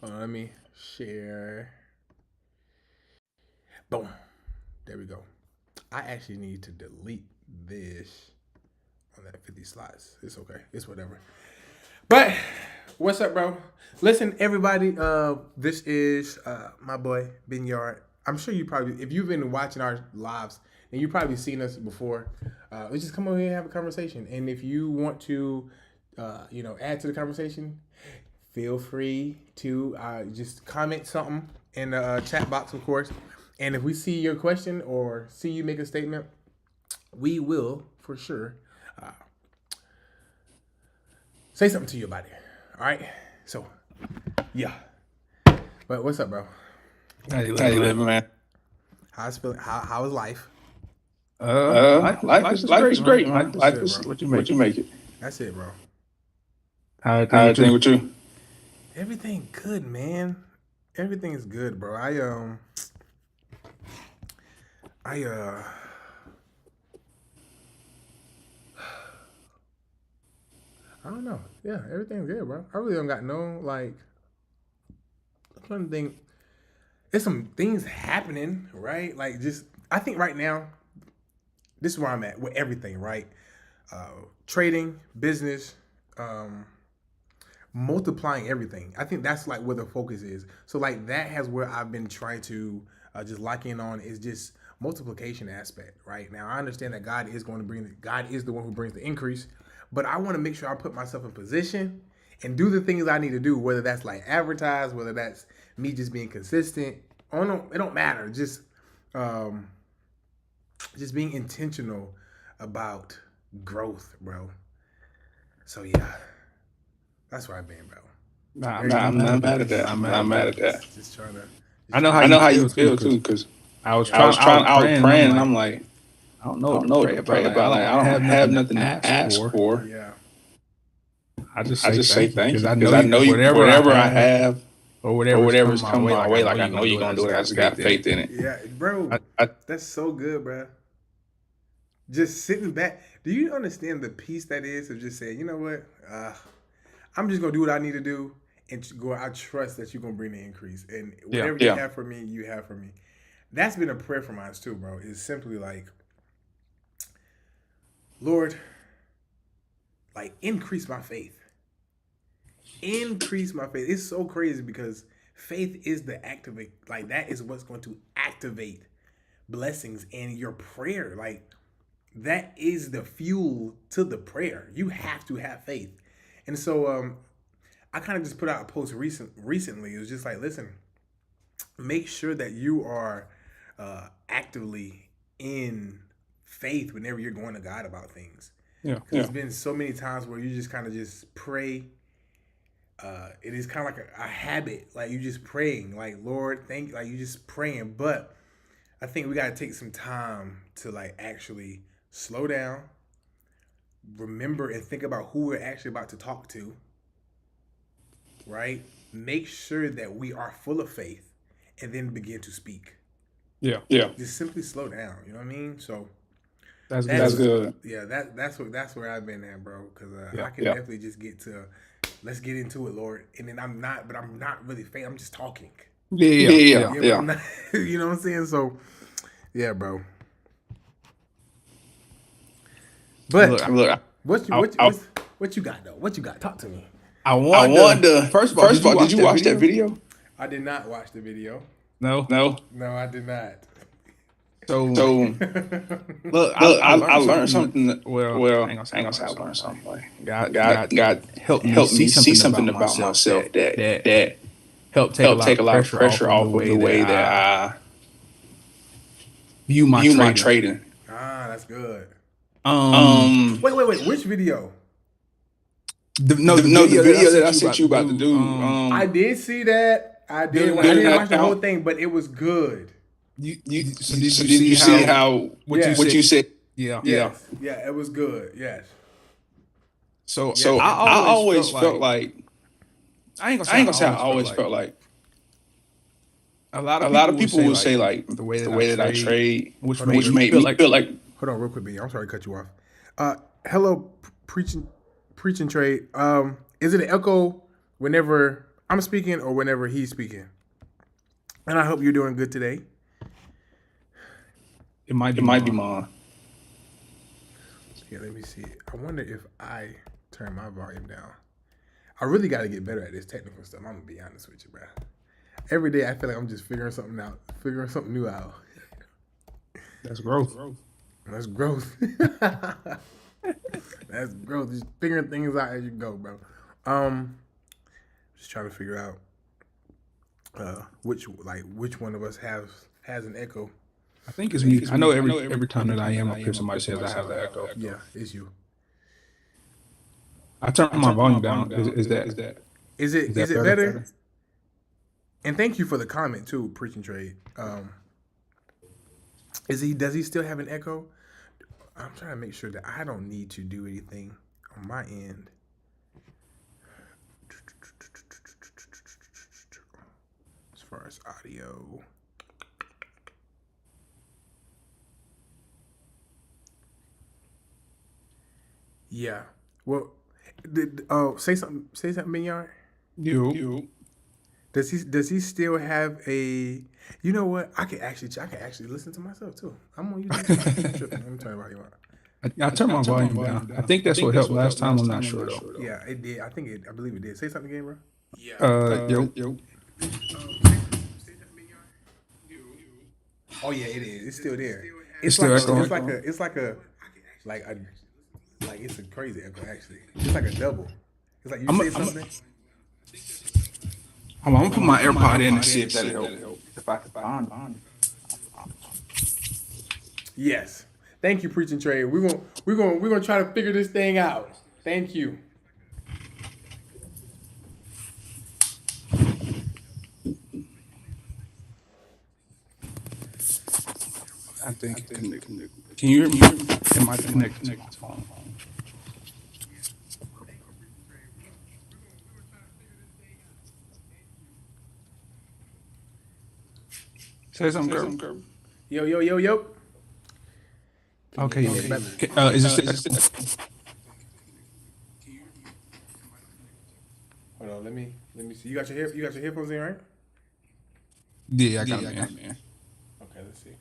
Let me share. Boom. There we go. I actually need to delete this on that 50 slots. It's okay. It's whatever. But what's up, bro? Listen, everybody. This is my boy Ben Yard. I'm sure you probably, if you've been watching our lives, then you've probably seen us before. Let's just come over here and have a conversation. And if you want to, add to the conversation, feel free to just comment something in the chat box, of course. And if we see your question or see you make a statement, we will for sure say something to you about it. All right. So, yeah. But what's up, bro? How you living, man? How's feeling? How is life? Life is great, man. Life good, is bro. what you make it. That's it, bro. How everything with you? Everything good, man. Everything is good, bro. I don't know. Yeah, everything's good, bro. I really don't got no like. I'm trying to think. There's some things happening, right? Like just, I think right now, this is where I'm at with everything, right? Trading, business, multiplying everything. I think that's like where the focus is. So like that has where I've been trying to just lock in on is just multiplication aspect, right? Now I understand that God is the one who brings the increase, but I want to make sure I put myself in position and do the things I need to do, whether that's like advertise, whether that's me just being consistent. Oh no, it don't matter. Just being intentional about growth, bro. So yeah, that's where I've been, bro. I'm not mad at that. I'm not mad at that. Just trying to. I know how you feel too, because I was I was praying, and I'm like, like, I don't know what to pray about. Like, I don't have nothing to ask for. yeah. I just say thank you because I know you. Whatever I have, or whatever's coming my way, like I know you're gonna do it. I just got faith in it. Yeah, bro. That's so good, bro. Just sitting back. Do you understand the peace that is of just saying, you know what? I'm just gonna do what I need to do and go. I trust that you're gonna bring the increase, and whatever you have for me, you have for me. That's been a prayer for mine too, bro. It's simply like, Lord, like increase my faith. Increase my faith. It's so crazy because faith is the activate. Like that is what's going to activate blessings in your prayer. Like that is the fuel to the prayer. You have to have faith. And so I kind of just put out a post recently. It was just like, listen, make sure that you are actively in faith whenever you're going to God about things. Yeah. There's been so many times where you just kind of just pray. It is kind of like a habit, like you just praying, like Lord, thank you, like you just praying. But I think we got to take some time to like actually slow down, remember and think about who we're actually about to talk to, right? Make sure that we are full of faith and then begin to speak. Yeah. Just simply slow down, you know what I mean? So that's good. Yeah, that's where I've been at, bro, because I can definitely just get to, let's get into it, Lord. And then I'm not really faith. I'm just talking. Yeah. You know what I'm saying? So, yeah, bro. But look, what you got though? What you got? Talk to me. I wanted to. First of all, did you watch that video? I did not watch the video. No, I did not. So look, I learned something. Well, I ain't gonna say I learned something. Like, God helped me see something about myself that helped take a lot of pressure off of the way that I view my trading. Ah, that's good. Wait. Which video? The video that I sent you about to do. I did see that. I didn't watch the whole thing, but it was good. Did you see how what you said? Yeah, it was good. Yes. So I always felt like I ain't gonna say I always felt like a lot of people would say like the way that I trade, which made me feel like. Hold on, real quick, B. I'm sorry to cut you off. Hello, preaching trade. Is it an echo whenever I'm speaking or whenever he's speaking. And I hope you're doing good today. It might be mine. Yeah, let me see. I wonder if I turn my volume down. I really got to get better at this technical stuff. I'm going to be honest with you, bro. Every day I feel like I'm just figuring something new out. That's growth. That's growth. That's growth. Just figuring things out as you go, bro. Just trying to figure out which one of us has an echo. I think it's me. I know every time that I am up here, somebody says I have an echo. Yeah, it's you. I turn my volume down. Is it better? And thank you for the comment too, Preaching Trade. Does he still have an echo? I'm trying to make sure that I don't need to do anything on my end. As far as audio. Yeah. Well, say something, Mignon. You. Does he still have a? You know what? I can actually listen to myself too. I'm on YouTube. Let me turn the volume on. I turned my volume down. I think that's what helped last time. I'm not sure though. Yeah, it did. I believe it did. Say something again, bro. Yo. Oh yeah, it is. It's still there. It's still echoing. It's a crazy echo actually. It's like a double. It's like you say something. I'm gonna put my AirPod in and see if that'll help. If I can find it. Yes. Thank you, Preaching Trade. We're gonna try to figure this thing out. Thank you. I think can you hear me? It might connect to my phone. Say something, Kirby. Yo. Okay. Is this? Hold on. Let me see. You got your headphones in, right? Yeah, I got it, man. Okay, let's see.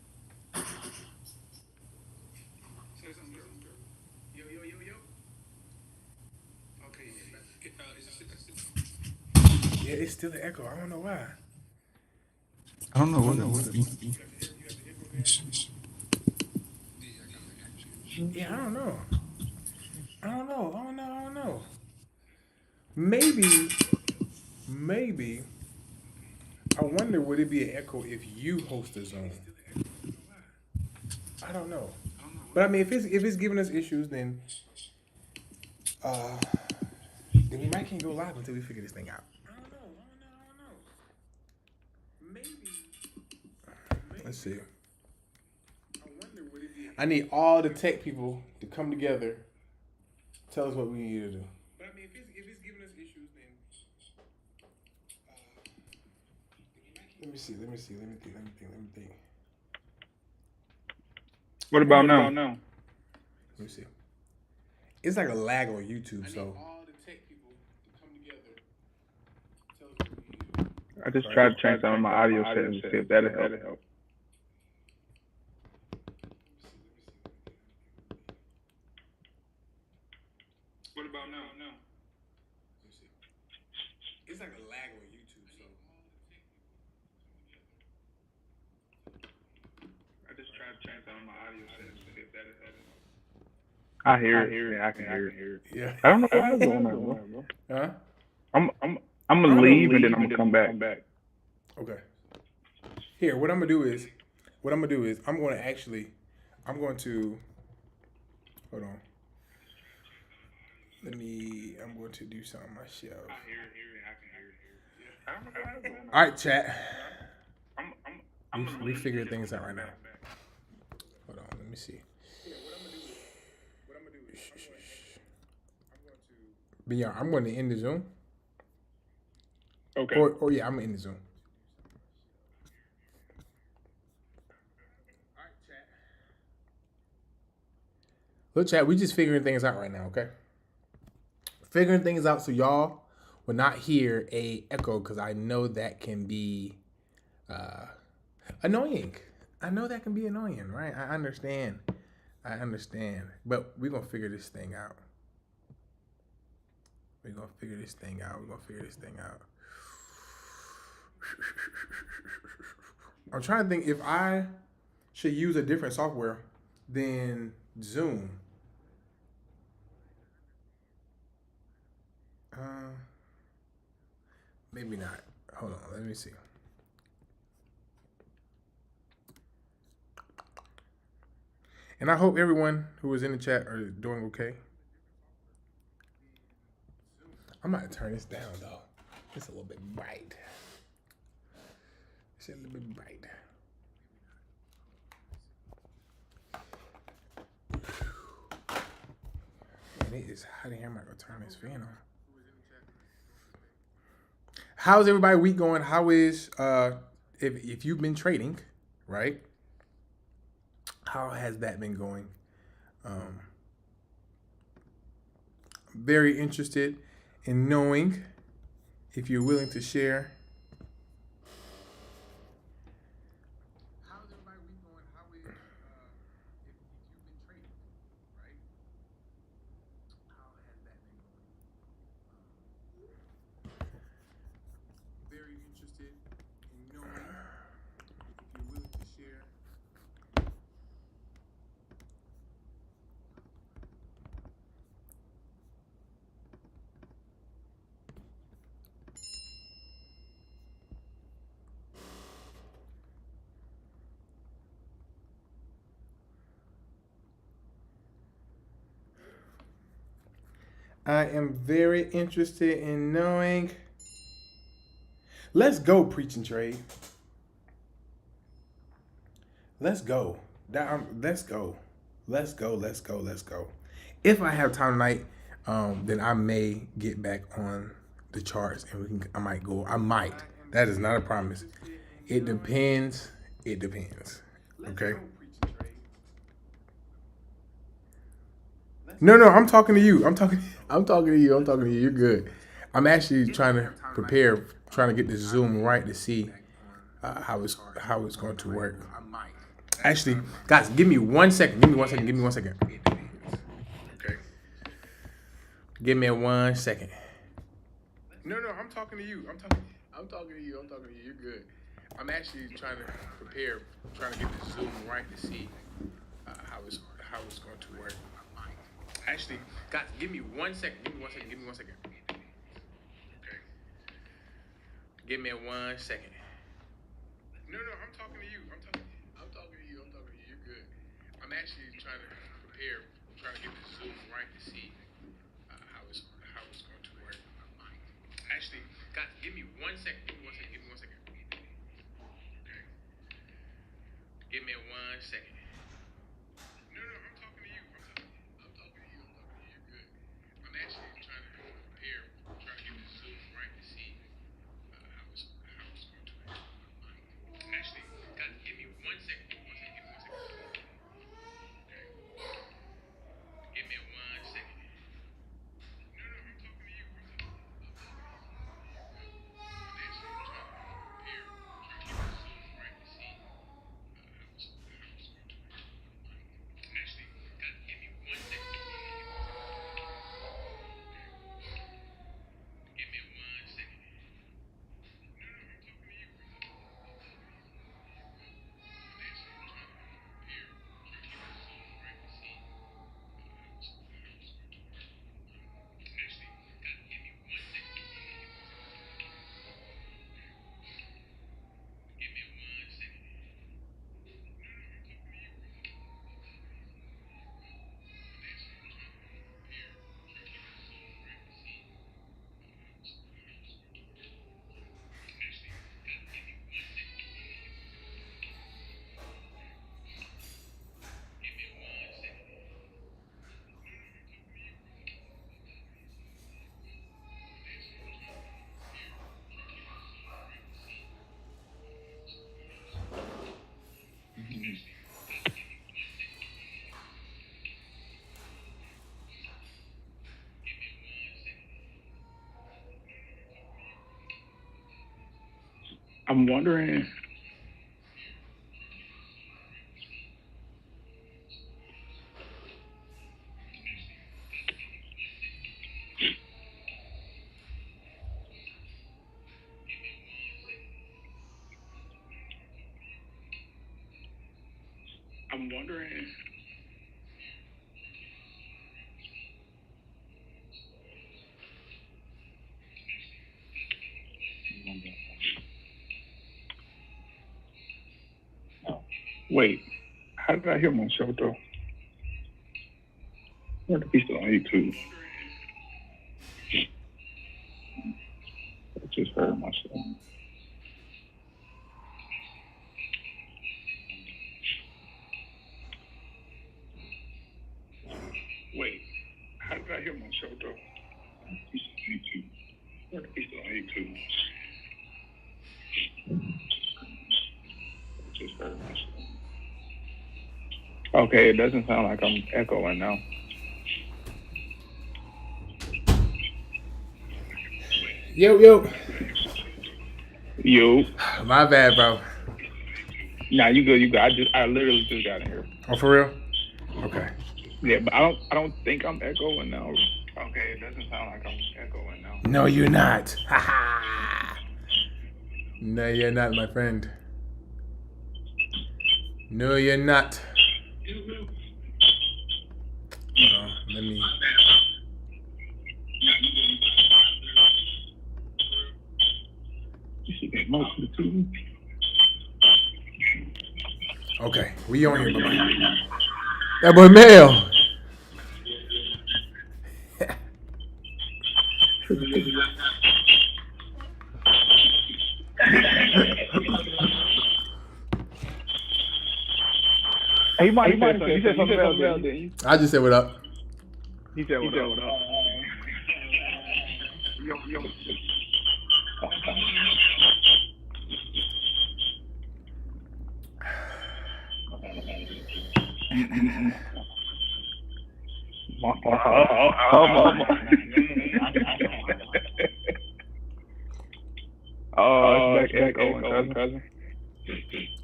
Yeah, it's still an echo. I don't know why. I don't know what it would be. Yeah, I don't know. Maybe. I wonder, would it be an echo if you host a zone? I don't know. But I mean, if it's giving us issues, then we might can't go live until we figure this thing out. I don't know. Maybe. Let's see. I need all the tech people to come together. Tell us what we need to do. But I mean, if it's giving us issues, then let me see. Let me think. What about now? Let me see. It's like a lag on YouTube, so. All the tech people to come together. Tell us what we need to do. I just tried to change some of my audio settings to see if that'll help. What about now? Let me see. It's like a lag on YouTube, so. I just tried to change some of my audio settings to see if that'll help. I hear it. Yeah, I can hear it. Yeah. I don't know what's going on, bro. Huh? I'm gonna leave and then I'm gonna come back. Okay. Here, what I'm gonna do is I'm going to hold on. I'm going to do something myself. I hear it. I can hear it. I don't know what's going on. All right, chat. I'm We figuring things out right now. Hold on, let me see. What I'm gonna do is I'm going to end the Zoom. Okay. Or yeah, I'm gonna end the Zoom. All right, chat. Look, chat, we just figuring things out right now, okay? Figuring things out so y'all, will not hear a echo because I know that can be annoying. I know that can be annoying, right? I understand. I understand. But we're going to figure this thing out. We're going to figure this thing out. We're going to figure this thing out. I'm trying to think if I should use a different software than Zoom. Maybe not. Hold on. Let me see. And I hope everyone who is in the chat are doing okay. I'm about to turn this down though. It's a little bit bright. It's a little bit bright. And it is hot in here. I'm not gonna turn this fan on. How's everybody week going? How is if you've been trading, right? How has that been going? Very interested in knowing if you're willing to share. How's everybody week going? How is if you've been trading, right? How has that been going? Very interested in knowing if you're willing to share. I am very interested in knowing. Let's go, preach and trade. Let's go. Let's go. Let's go. Let's go. Let's go. If I have time tonight, then I may get back on the charts and I might go. I might. That is not a promise. It depends. It depends. Okay. No, I'm talking to you. I'm talking to you. I'm talking to you. You're good. I'm actually trying to prepare, trying to get this Zoom right to see how it's going to work. Actually, guys, give me 1 second. Give me 1 second. Give me 1 second. Okay. Give me 1 second. No, I'm talking to you. I'm talking to you. You're good. I'm actually trying to prepare, trying to get this Zoom right to see how it's going to work. Actually, guys, give me 1 second. Give me 1 second. Give me 1 second. Okay. Give me 1 second. No, I'm talking to you. I'm talking to you. You're good. I'm actually trying to prepare, trying to get this Zoom right to see how it's going to work. Actually, guys, give me 1 second. Give me 1 second. Give me 1 second. Okay. Give me 1 second. No, I'm talking to you. I'm talking to you. You're good. I'm actually trying to prepare, trying to get this Zoom right to see how it's going to work. Actually, guys, give me 1 second. Give me 1 second. Give me 1 second. Okay. Give me 1 second. No, I'm talking to you. I'm actually trying to prepare, trying to get this Zoom right to see how it's going to work. I'm wondering. I'm wondering. Wait, how did I hear myself though? What if he's still on YouTube? I just heard myself. Wait, how did I hear myself though? He's on YouTube. What if he's still on YouTube? I just heard myself. Okay, it doesn't sound like I'm echoing now. Yo. My bad, bro. Nah, you good. I literally just got in here. Oh, for real? Okay. Yeah, but I don't think I'm echoing now. Okay, it doesn't sound like I'm echoing now. No, you're not. No, you're not, my friend. No, you're not. Hold on, let me. Okay, we on here, bye. That boy Mel. He might have said you said something else, didn't you? I just said what up. He said what up. Oh, it's back echoing, cousin.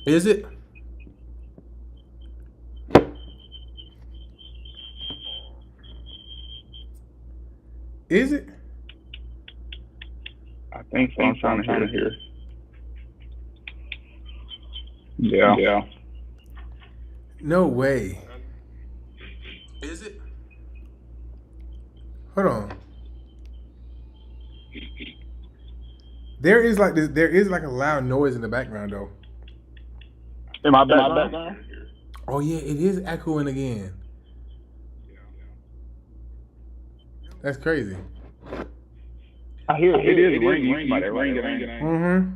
Is it? Is it? I think so. I'm trying to hear. Yeah. No way. Is it? Hold on. There is like this. There is like a loud noise in the background, though. In my background? Oh yeah, it is echoing again. That's crazy. I hear it. It is ringing. Mm-hmm.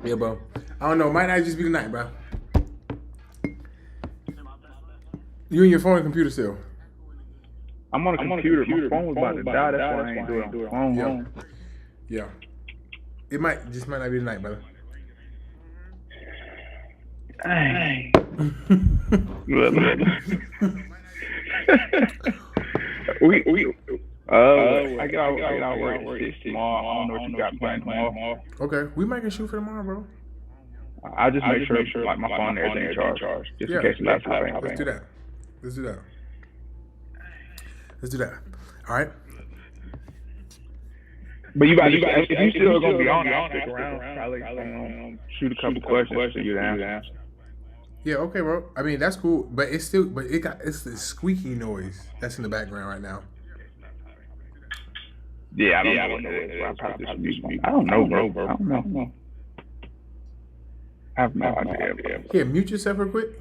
Yeah, bro. I don't know. Might not just be the night, bro. You and your phone and computer still? I'm on a computer. My phone was about to die. That's why I ain't doing it on phone. Yeah. It might not be the night, brother. Dang. I get out work at 6 tomorrow. I don't know what you got planned tomorrow. Okay, we might get shoot for tomorrow, bro. I'll just make sure like my phone and everything is charged. Just in case the laptop ain't. Let's do that. Let's do that. All right. But if you still gonna be on, I'll stick around. Probably shoot a couple questions for you to answer. Yeah, okay, bro. I mean, that's cool, but it's the squeaky noise that's in the background right now. Yeah, I don't know what it is. I don't know, bro. I don't know. I have no idea. Here, mute yourself real quick.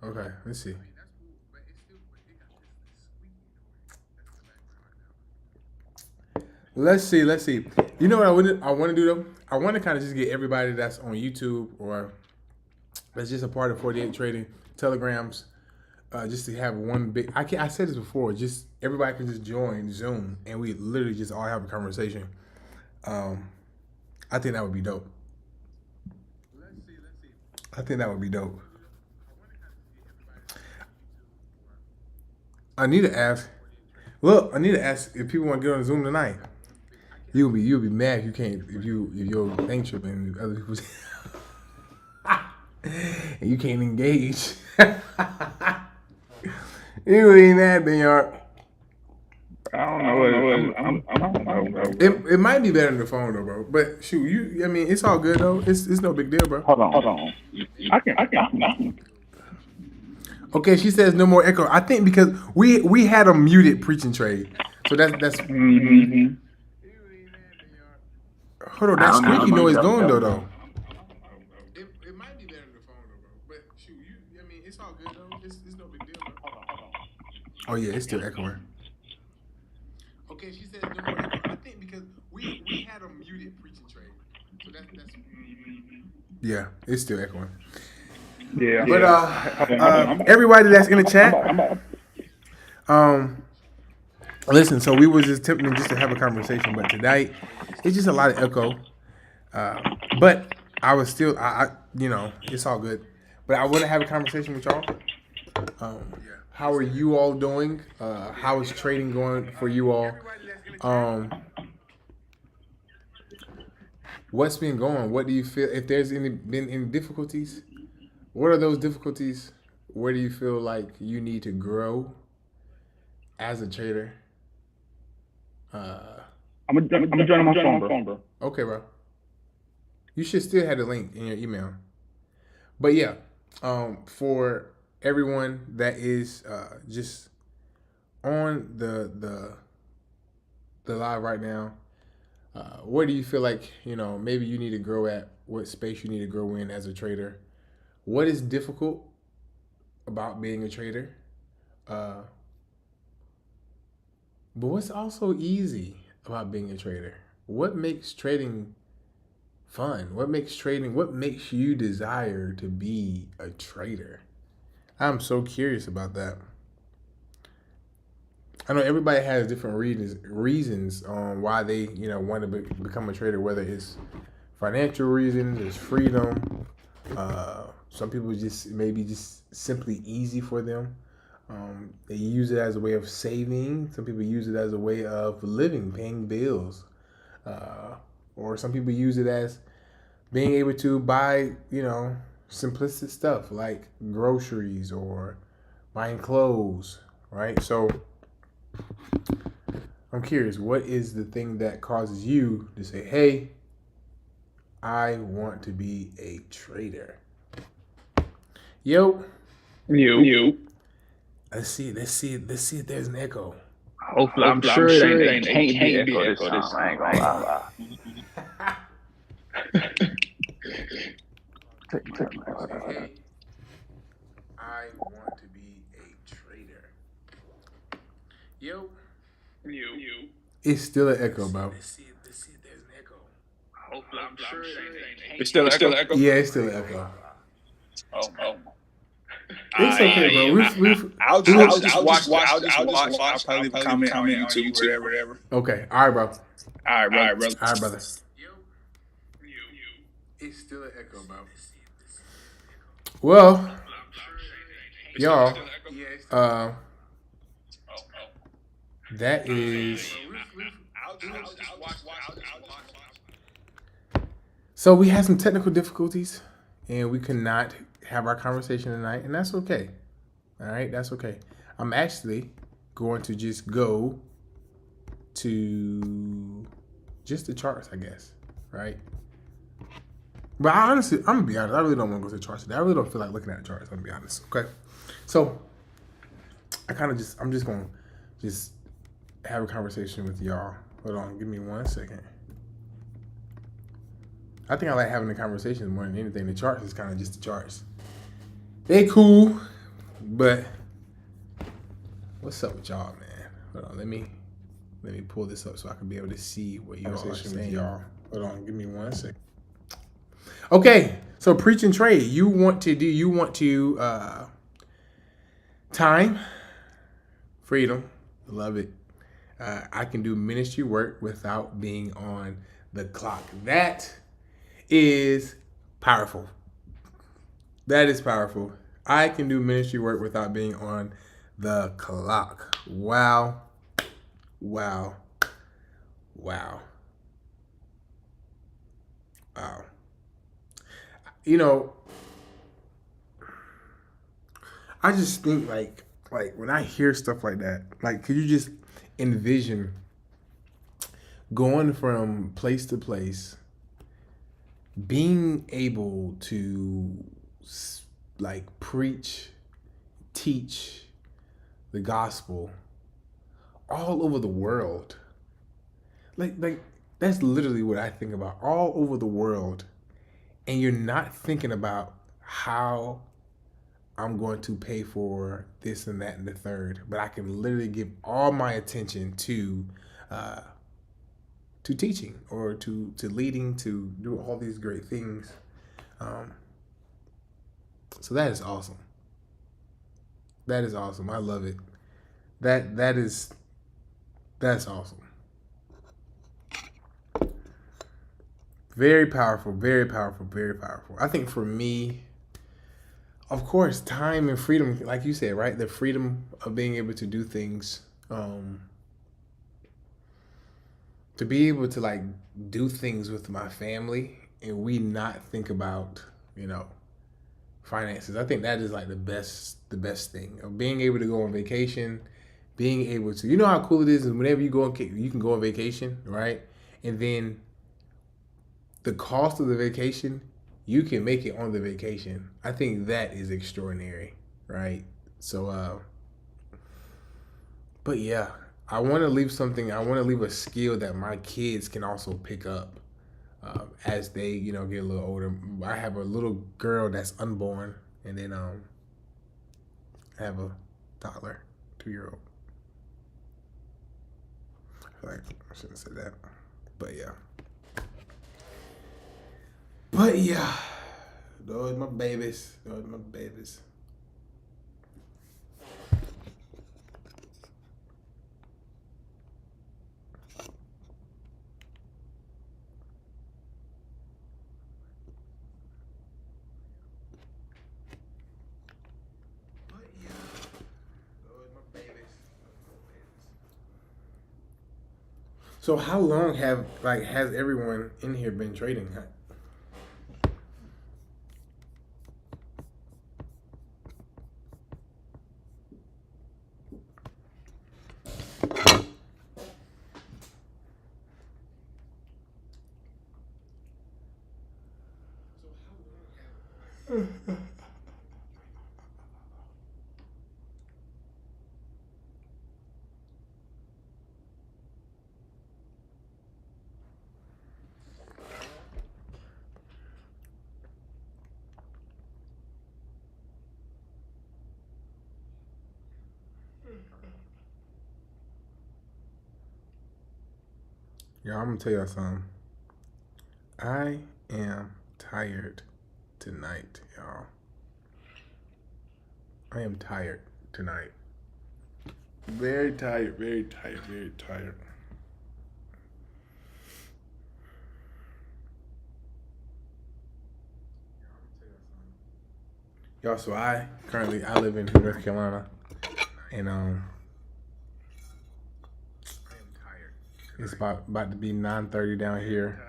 Okay, let's see. Let's see. You know what I want to do though? I want to kind of just get everybody that's on YouTube or that's just a part of 48 Trading Telegrams, just to have one big. I said this before. Just everybody can just join Zoom and we literally just all have a conversation. I think that would be dope. Anita asked, Look, I need to ask if people want to get on Zoom tonight. You'll be mad if you can't if your thing tripping and other people's and you can't engage. You ain't mad, then y'all. I don't know. I don't know, bro. It might be better than the phone though, bro. But shoot, I mean, it's all good though. It's no big deal, bro. Hold on. I can. Okay, she says no more echo. I think because we had a muted preaching trade, so that's. Mm-hmm. Hold on, that squeaky noise going though. It might be better than the phone though, bro. But shoot, I mean, it's all good though. It's no big deal, bro. Hold on. Oh yeah, it's still echoing. Okay, she says no more echo. I think because we had a muted preaching trade, so that's. Yeah, it's still echoing. Yeah. But everybody that's in the chat, listen. So we was just attempting just to have a conversation, but tonight it's just a lot of echo. But I was still, it's all good. But I want to have a conversation with y'all. How are you all doing? How is trading going for you all? What's been going? What do you feel? If there's been any difficulties? What are those difficulties? Where do you feel like you need to grow as a trader? I'm gonna join on my phone, bro. Okay, bro. You should still have the link in your email. But yeah, for everyone that is just on the live right now, where do you feel like maybe you need to grow at? What space you need to grow in as a trader? What is difficult about being a trader? But what's also easy about being a trader? What makes trading fun? What makes you desire to be a trader? I'm so curious about that. I know everybody has different reasons on why they, want to become a trader, whether it's financial reasons, it's freedom, some people just simply easy for them. They use it as a way of saving. Some people use it as a way of living, paying bills. Or some people use it as being able to buy, simplistic stuff like groceries or buying clothes, right? So I'm curious, what is the thing that causes you to say, hey, I want to be a trader? Yo. You. Let's see if there's an echo. Hopefully, I'm sure it can't be echo this time. I ain't gonna lie. Hey, I want to be a trader. Yo. You. It's still an echo, bro. Let's see if there's an echo. Hopefully, I'm sure it ain't. It's still an echo? Yeah, it's still an echo. Oh. It's okay, bro. I'll just watch. I'll probably comment on YouTube, whatever. Okay. All right, bro. All right, brother. All right, brother. It's still an echo, bro. Well, y'all, that is. So we had some technical difficulties, and we could not have our conversation tonight, and that's okay. All right, that's okay. I'm actually going to just go to just the charts, I guess, right? But honestly, I'm gonna be honest. I really don't want to go to the charts today. I really don't feel like looking at the charts. I'm gonna be honest. Okay, so I'm just gonna have a conversation with y'all. Hold on, give me 1 second. I think I like having the conversation more than anything. The charts is kind of just the charts. They cool, but what's up with y'all, man? Hold on, let me pull this up so I can be able to see what y'all are saying. Hold on, give me 1 second. Okay, so preach and trade. You want to time, freedom, love it. I can do ministry work without being on the clock. That is powerful. That is powerful. I can do ministry work without being on the clock. Wow. Wow. Wow. Wow. You know, I just think like when I hear stuff like that, like could you just envision going from place to place, being able to like preach, teach the gospel all over the world. Like that's literally what I think about all over the world. And you're not thinking about how I'm going to pay for this and that and the third, but I can literally give all my attention uh, to teaching or to leading, to do all these great things. Um, so that is awesome. That is awesome. I love it. That is that's awesome. Very powerful. Very powerful. Very powerful. I think for me, of course, time and freedom, like you said, right? The freedom of being able to do things, to be able to like do things with my family, and we not think about, you know, finances. I think that is like the best thing of being able to go on vacation, being able to, you know how cool it is, and whenever you go on, you can go on vacation, right? And then the cost of the vacation, you can make it on the vacation. I think that is extraordinary, right? So, but yeah, I want to leave something. I want to leave a skill that my kids can also pick up as they, you know, get a little older. I have a little girl that's unborn, and then I have a toddler, 2-year-old. I feel like I shouldn't say that, but yeah. But yeah, those are my babies. Those are my babies. But yeah, those are my babies. Those are my babies. So how long has everyone in here been trading? Y'all, I'm gonna tell y'all something. I am tired tonight, y'all. I am tired tonight. Very tired, very tired, very tired. Y'all, so I live in North Carolina, and it's about to be 9:30 down here,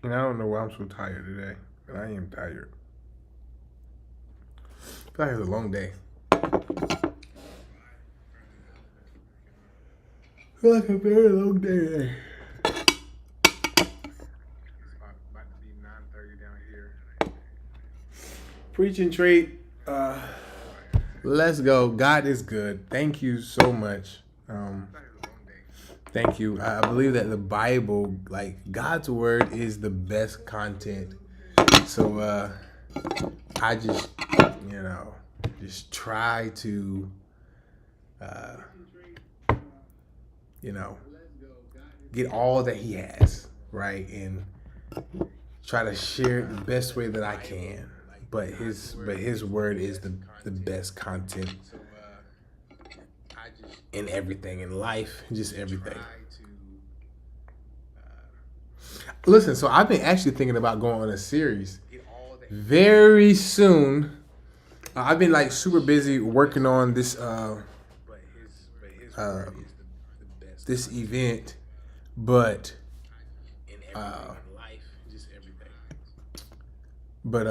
and I don't know why I'm so tired today, but I am tired. I feel like it's a long day. I feel like a very long day today. About to be 9:30 down here. Preach and trade. Let's go. God is good. Thank you so much. Thank you. I believe that the Bible, like God's word, is the best content. So I just, you know, just try to, uh, you know, get all that He has, right, and try to share it the best way that I can. But His word is the best content in everything in life, just everything. Listen, so I've been actually thinking about going on a series very soon. I've been like super busy working on this this event, but but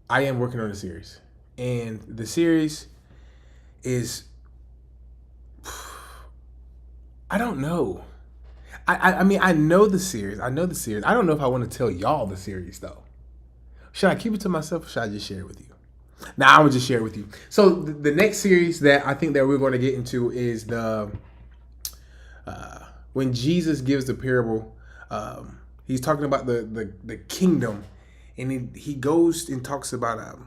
I am working on a series, and the series is, I don't know. I mean, I know the series. I don't know if I want to tell y'all the series though. Should I keep it to myself, or should I just share it with you? Nah, I'm gonna just share it with you. So the next series that I think that we're going to get into is the when Jesus gives the parable. He's talking about the kingdom, and he goes and talks about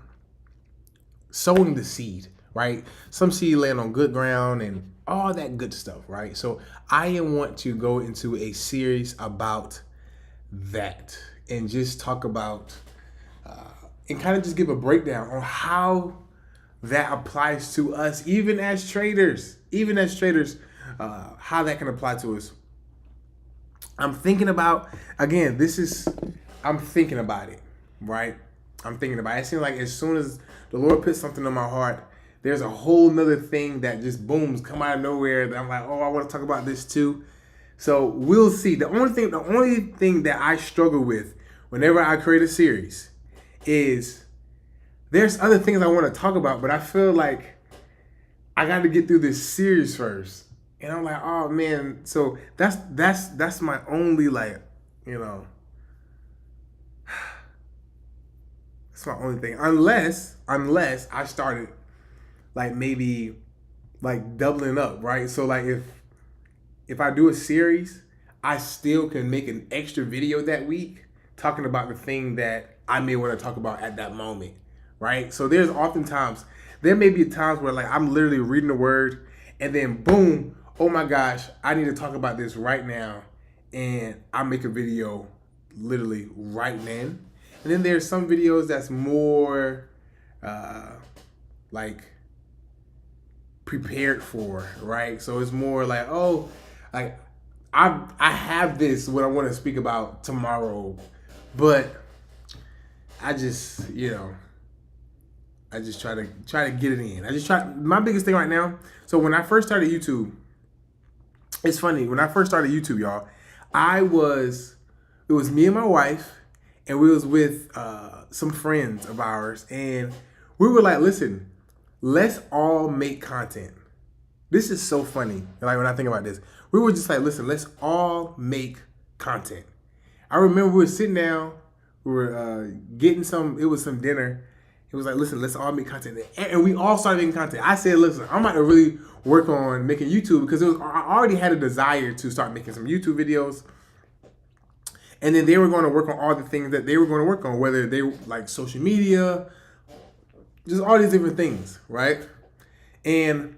sowing the seed, right? Some seed land on good ground and all that good stuff, right? So I want to go into a series about that and just talk about and kind of just give a breakdown on how that applies to us, even as traders, how that can apply to us. I'm thinking about, again, I'm thinking about it, right? I'm thinking about it. It seems like as soon as the Lord puts something on my heart, there's a whole nother thing that just booms, come out of nowhere that I'm like, oh, I want to talk about this too. So we'll see. The only thing that I struggle with whenever I create a series is there's other things I want to talk about, but I feel like I got to get through this series first. And I'm like, oh man. So that's my only, like, it's my only thing. Unless I started like maybe like doubling up, right? So like if I do a series, I still can make an extra video that week talking about the thing that I may want to talk about at that moment, right? So there may be times where like I'm literally reading the word and then boom, oh my gosh, I need to talk about this right now, and I make a video literally right then. And then there's some videos that's more like prepared for, right? So it's more like, oh, like I have this what I want to speak about tomorrow, but I just try to get it in. My biggest thing right now. So when I first started YouTube, it's funny. When I first started YouTube, y'all, it was me and my wife, and we was with some friends of ours, and we were like, listen, let's all make content. This is so funny. Like when I think about this, we were just like, listen, let's all make content. I remember we were sitting down, we were getting it was some dinner. It was like, listen, let's all make content. And we all started making content. I said, listen, I'm about to really work on making YouTube, because I already had a desire to start making some YouTube videos. And then they were going to work on all the things that they were going to work on, whether they like social media, just all these different things, right? And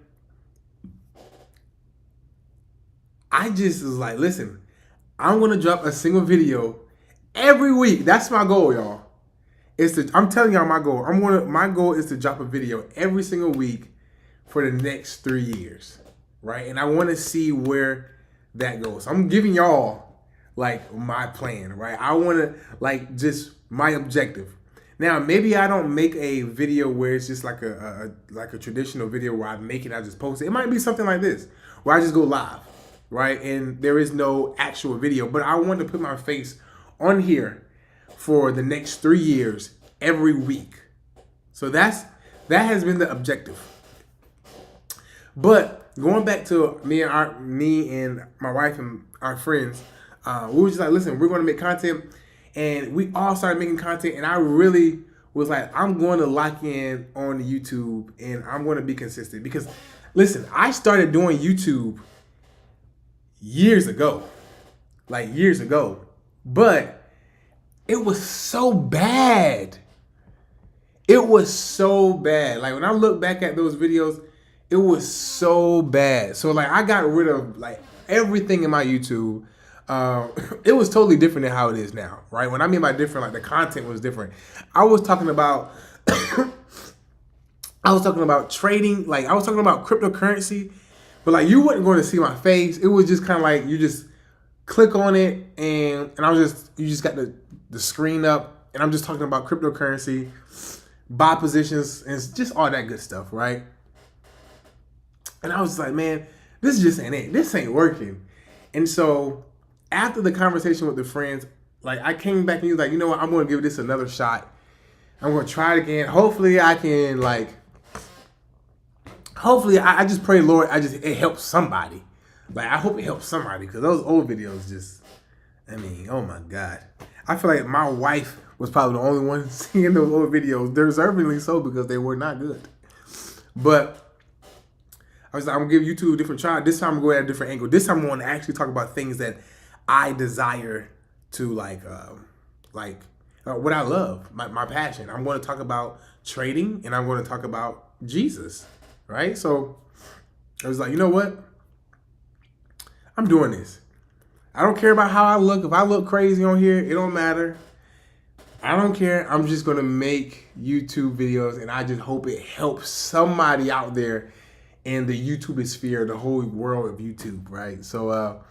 I just was like, listen, I'm going to drop a single video every week. That's my goal, y'all. I'm telling y'all my goal. My goal is to drop a video every single week for the next 3 years, right? And I want to see where that goes. I'm giving y'all like my plan, right? I want to like just my objective. Now, maybe I don't make a video where it's just like a traditional video where I make it, I just post it. It might be something like this, where I just go live, right? And there is no actual video, but I want to put my face on here for the next 3 years every week. So that has been the objective. But going back to me and my wife and our friends, we were just like, listen, we're going to make content. And we all started making content, and I really was like, I'm going to lock in on YouTube, and I'm going to be consistent. Because, listen, I started doing YouTube years ago. But it was so bad. Like, when I look back at those videos, it was so bad. So, like, I got rid of, like, everything in my YouTube. It was totally different than how it is now, right? When I mean by different, like the content was different. I was talking about trading, like I was talking about cryptocurrency, but like you wasn't going to see my face. It was just kind of like you just click on it and you just got the screen up, and I'm just talking about cryptocurrency. buy positions, and just all that good stuff, right? And I was like, man, this just ain't it. This ain't working. And so after the conversation with the friends, like I came back and he was like, you know what, I'm gonna give this another shot. I'm gonna try it again. Hopefully I can hopefully I just pray, Lord, it helps somebody. Like I hope it helps somebody because those old videos just, I mean, oh my God. I feel like my wife was probably the only one seeing those old videos, deservingly so because they were not good. But I was like, I'm gonna give YouTube a different try. This time I'm going at a different angle. This time I'm gonna actually talk about things that I desire to what I love, my passion. I'm going to talk about trading and I'm going to talk about Jesus, right? So I was like, you know what? I'm doing this. I don't care about how I look. If I look crazy on here, it don't matter. I don't care. I'm just going to make YouTube videos and I just hope it helps somebody out there in the YouTube sphere, the whole world of YouTube, right? So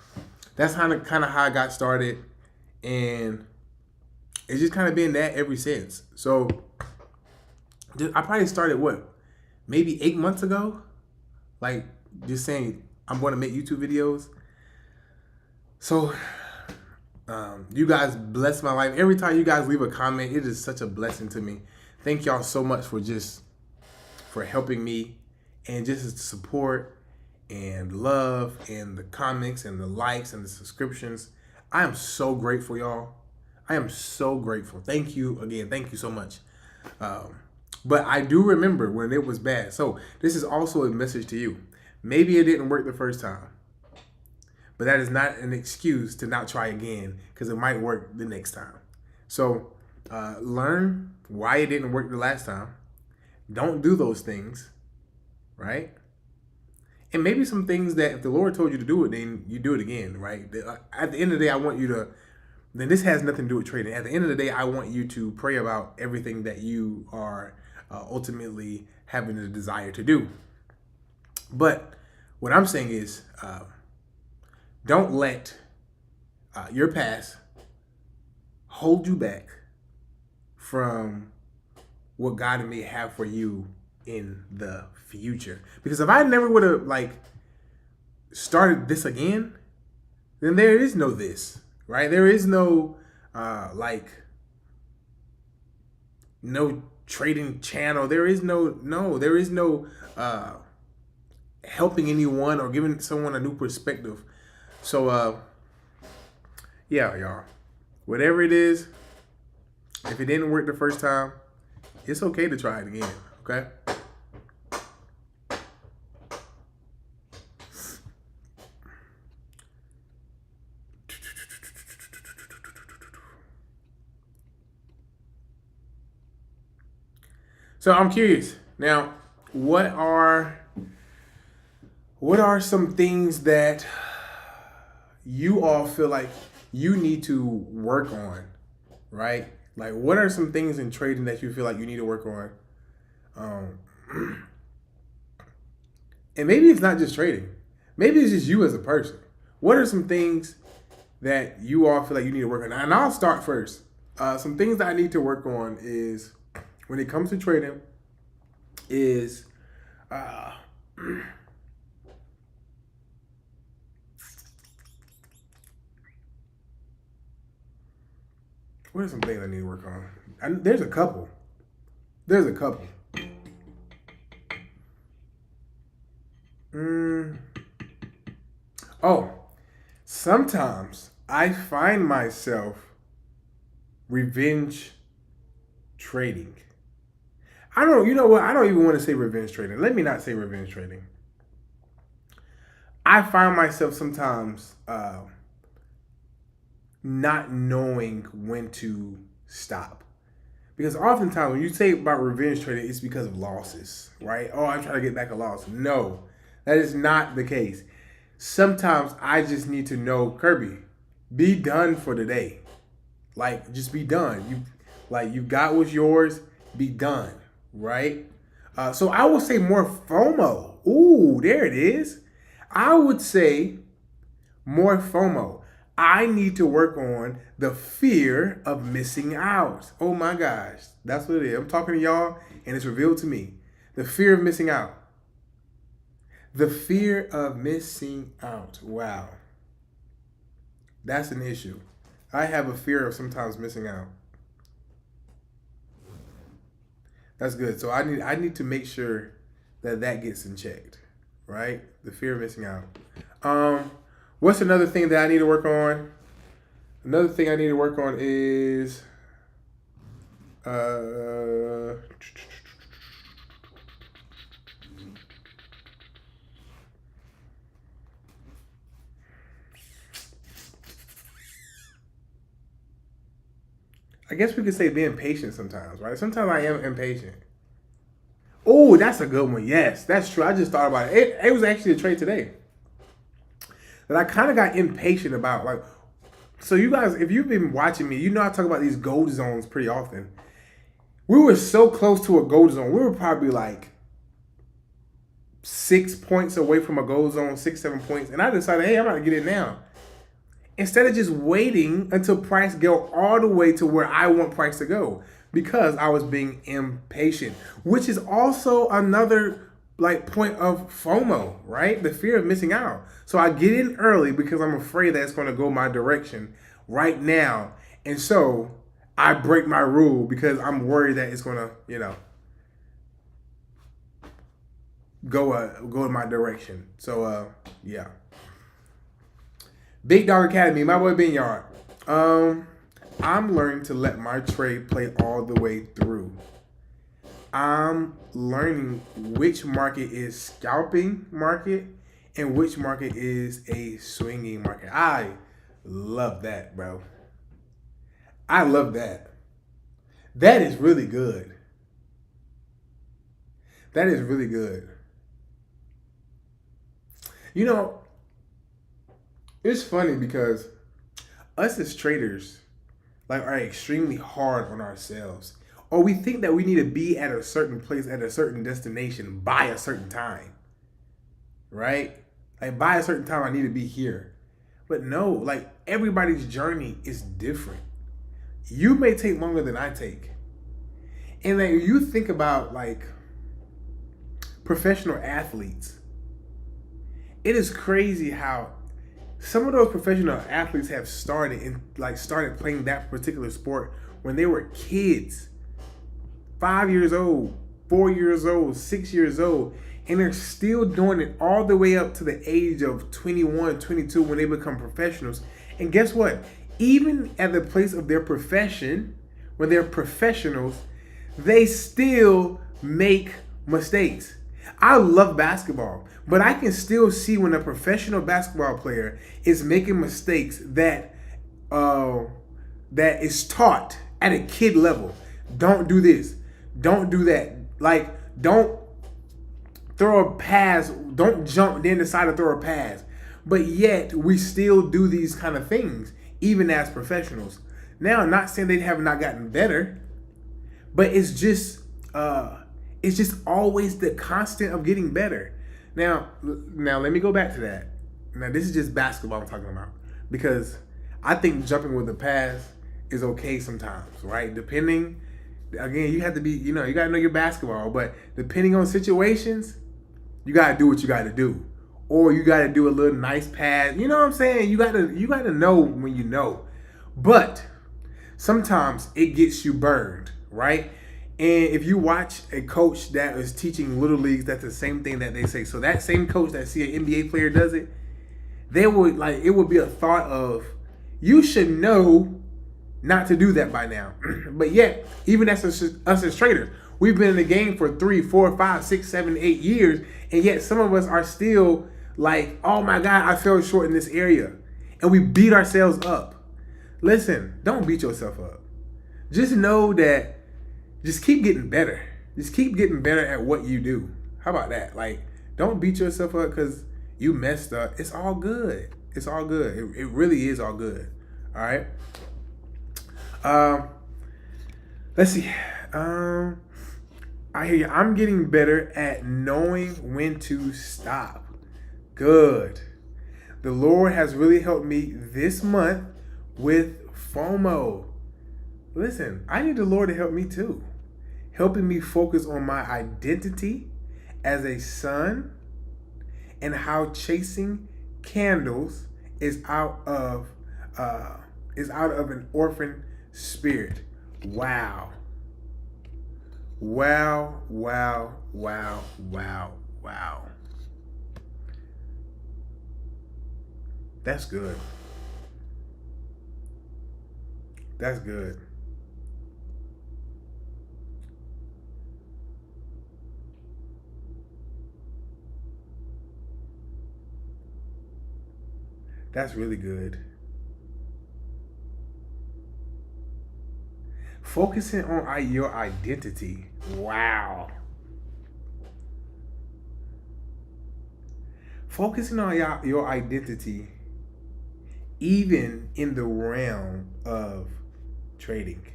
that's kind of how I got started, and it's just kind of been that ever since. So I probably started maybe 8 months ago, like just saying I'm going to make YouTube videos. So you guys bless my life. Every time you guys leave a comment, it is such a blessing to me. Thank y'all so much for helping me and just the support and love and the comments and the likes and the subscriptions. I am so grateful, y'all. I am so grateful. Thank you again. Thank you so much. But I do remember when it was bad. So this is also a message to you. Maybe it didn't work the first time, but that is not an excuse to not try again because it might work the next time. So learn why it didn't work the last time. Don't do those things, right? And maybe some things that if the Lord told you to do it, then you do it again, right? At the end of the day, I want you to, then this has nothing to do with trading. At the end of the day, I want you to pray about everything that you are ultimately having the desire to do. But what I'm saying is, don't let your past hold you back from what God may have for you in the future. Because if I never would have started this again, then there is no this, right? There is no no trading channel. There is no helping anyone or giving someone a new perspective. So yeah, y'all. Whatever it is, if it didn't work the first time, it's okay to try it again, okay? So I'm curious now, what are some things that you all feel like you need to work on, right? Like, what are some things in trading that you feel like you need to work on? And maybe it's not just trading. Maybe it's just you as a person. What are some things that you all feel like you need to work on? And I'll start first. Some things that I need to work on is, when it comes to trading, is what are some things I need to work on? There's a couple. Oh, sometimes I find myself revenge trading. You know what? I don't even want to say revenge trading. Let me not say revenge trading. I find myself sometimes not knowing when to stop. Because oftentimes when you say about revenge trading, it's because of losses, right? Oh, I'm trying to get back a loss. No, that is not the case. Sometimes I just need to know, Kirby, be done for the day. Like, just be done. You got what's yours, be done, right? So I would say more FOMO. Ooh, there it is. I would say more FOMO. I need to work on the fear of missing out. Oh my gosh. That's what it is. I'm talking to y'all and it's revealed to me. The fear of missing out. The fear of missing out. Wow. That's an issue. I have a fear of sometimes missing out. That's good. So I need to make sure that gets in checked, right? The fear of missing out. What's another thing that I need to work on? Another thing I need to work on is I guess we could say being patient sometimes, right? Sometimes I am impatient. Oh, that's a good one. Yes, that's true. I just thought about it. It was actually a trade today that I kind of got impatient about. Like, so you guys, if you've been watching me, you know I talk about these gold zones pretty often. We were so close to a gold zone. We were probably like 6 points away from a gold zone, 6, 7 points. And I decided, hey, I'm going to get it now. Instead of just waiting until price go all the way to where I want price to go, because I was being impatient, which is also another like point of FOMO, right? The fear of missing out. So I get in early because I'm afraid that it's going to go my direction right now. And so I break my rule because I'm worried that it's going to, go in my direction. So, yeah. Big Dog Academy, my boy Ben Yard. I'm learning to let my trade play all the way through. I'm learning which market is scalping market and which market is a swinging market. I love that, bro. I love that. That is really good. That is really good. It's funny because us as traders are extremely hard on ourselves. Or we think that we need to be at a certain place at a certain destination by a certain time. Right? Like by a certain time I need to be here. But no, everybody's journey is different. You may take longer than I take. And you think about professional athletes. It is crazy how some of those professional athletes have started playing that particular sport when they were kids. 5 years old, 4 years old, 6 years old, and they're still doing it all the way up to the age of 21, 22 when they become professionals. And guess what? Even at the place of their profession, when they're professionals, they still make mistakes. I love basketball, but I can still see when a professional basketball player is making mistakes that is taught at a kid level. Don't do this. Don't do that. Don't throw a pass. Don't jump, then decide to throw a pass. But yet, we still do these kind of things, even as professionals. Now, I'm not saying they have not gotten better, but it's just always the constant of getting better. Now, let me go back to that. Now, this is just basketball I'm talking about, because I think jumping with a pass is okay sometimes, right? Depending, again, you have to be, you got to know your basketball, but depending on situations, you got to do what you got to do. Or you got to do a little nice pass. You know what I'm saying? You got to know when you know. But sometimes it gets you burned, right? And if you watch a coach that is teaching little leagues, that's the same thing that they say. So that same coach that see an NBA player does it, it would be a thought of, you should know not to do that by now. But yet, even as us as traders, we've been in the game for 3, 4, 5, 6, 7, 8 years, and yet some of us are still oh my God, I fell short in this area. And we beat ourselves up. Listen, don't beat yourself up. Just know that, just keep getting better. Just keep getting better at what you do. How about that? Don't beat yourself up because you messed up. It's all good. It's all good. It really is all good. All right. Let's see. I hear you. I'm getting better at knowing when to stop. Good. The Lord has really helped me this month with FOMO. Listen, I need the Lord to help me too. Helping me focus on my identity as a son and how chasing candles is out of an orphan spirit. Wow. Wow, wow, wow, wow, wow. That's good. That's good. That's really good. Focusing on your identity. Wow. Focusing on your identity, even in the realm of trading.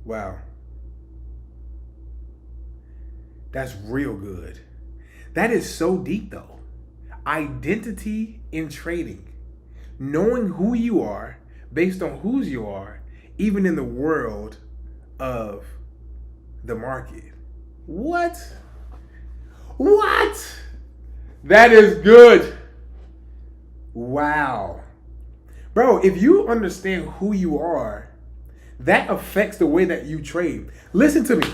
Wow. That's real good. That is so deep, though. Identity in trading. Knowing who you are based on whose you are, even in the world of the market. What? What? That is good. Wow. Bro, if you understand who you are, that affects the way that you trade. Listen to me.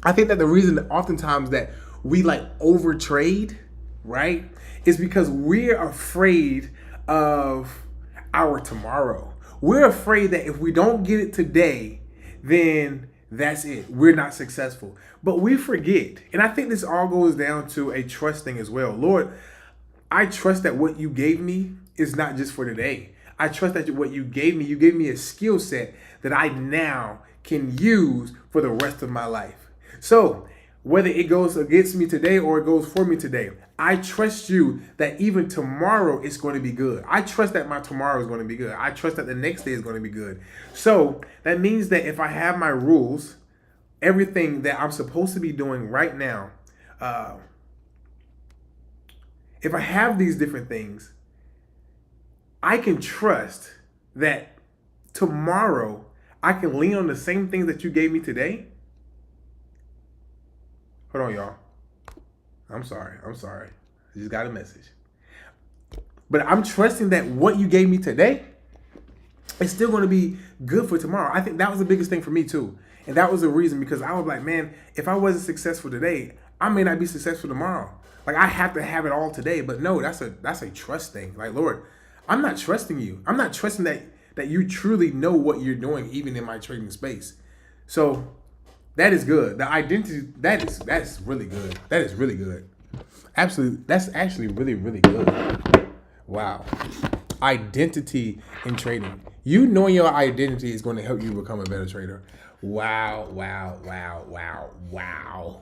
I think that the reason that oftentimes that we like over trade, right, is because we're afraid of our tomorrow. We're afraid that if we don't get it today, then that's it. We're not successful. But we forget. And I think this all goes down to a trust thing as well. Lord, I trust that what you gave me is not just for today. I trust that what you gave me a skill set that I now can use for the rest of my life. So whether it goes against me today or it goes for me today, I trust you that even tomorrow is going to be good. I trust that my tomorrow is going to be good. I trust that the next day is going to be good. So that means that if I have my rules, everything that I'm supposed to be doing right now, if I have these different things, I can trust that tomorrow I can lean on the same things that you gave me today. Hold on, y'all. I'm sorry. I just got a message. But I'm trusting that what you gave me today is still going to be good for tomorrow. I think that was the biggest thing for me too. And that was the reason, because I was like, man, if I wasn't successful today, I may not be successful tomorrow. Like, I have to have it all today. But no, that's a trust thing. Like, Lord, I'm not trusting you. I'm not trusting that you truly know what you're doing, even in my trading space. So that is good. The identity, that's really good. That is really good. Absolutely. That's actually really, really good. Wow. Identity in trading. You knowing your identity is going to help you become a better trader. Wow, wow, wow, wow, wow.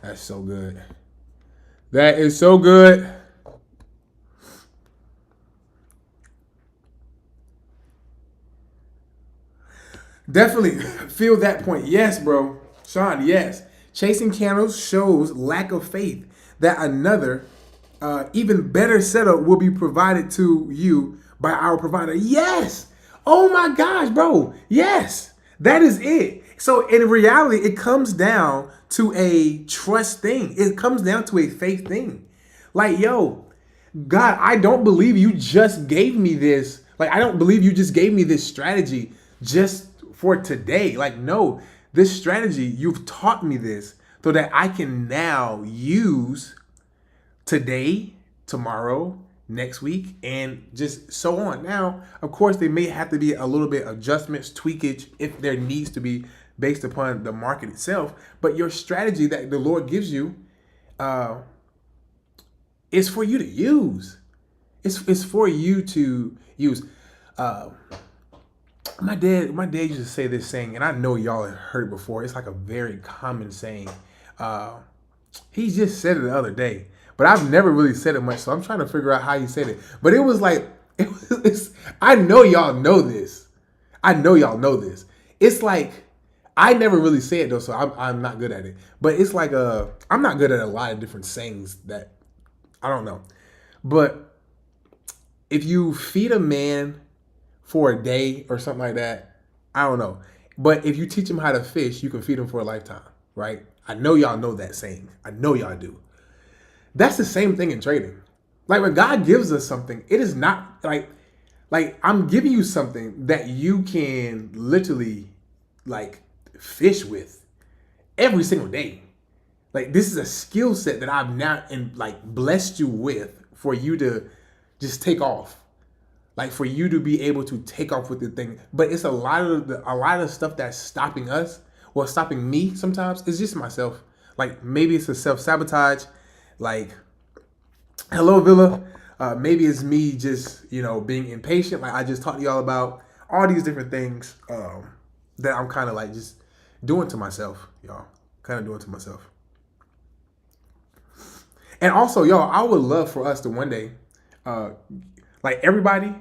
That's so good. That is so good. Definitely feel that point. Yes, bro. Sean, yes. Chasing candles shows lack of faith that another, even better setup will be provided to you by our provider. Yes. Oh my gosh, bro. Yes. That is it. So in reality, it comes down to a trust thing. It comes down to a faith thing. Like, yo, God, I don't believe you just gave me this. Like, I don't believe you just gave me this strategy just for today. Like, no, this strategy, you've taught me this so that I can now use today, tomorrow, next week, and just so on. Now, of course, there may have to be a little bit adjustments, tweakage, if there needs to be, based upon the market itself. But your strategy that the Lord gives you is for you to use. It's for you to use. My dad used to say this saying, and I know y'all have heard it before. It's like a very common saying. He just said it the other day, but I've never really said it much, so I'm trying to figure out how he said it. But it was like, I know y'all know this. It's like, I never really say it though, so I'm not good at it. But it's like I'm not good at a lot of different sayings that I don't know. But if you feed a man for a day or something like that, I don't know. But if you teach him how to fish, you can feed him for a lifetime, right? I know y'all know that saying. I know y'all do. That's the same thing in trading. Like when God gives us something, it is not like I'm giving you something that you can literally like fish with every single day. Like this is a skill set that I've now and like blessed you with for you to just take off. Like for you to be able to take off with the thing. But it's a lot of stuff that's stopping us, well, stopping me sometimes. It's just myself. Like maybe it's a self-sabotage. Like, hello, Villa. Maybe it's me just, being impatient. Like I just talked to y'all about all these different things that I'm kind of like just doing to myself, y'all. Kind of doing to myself. And also, y'all, I would love for us to one day, like everybody,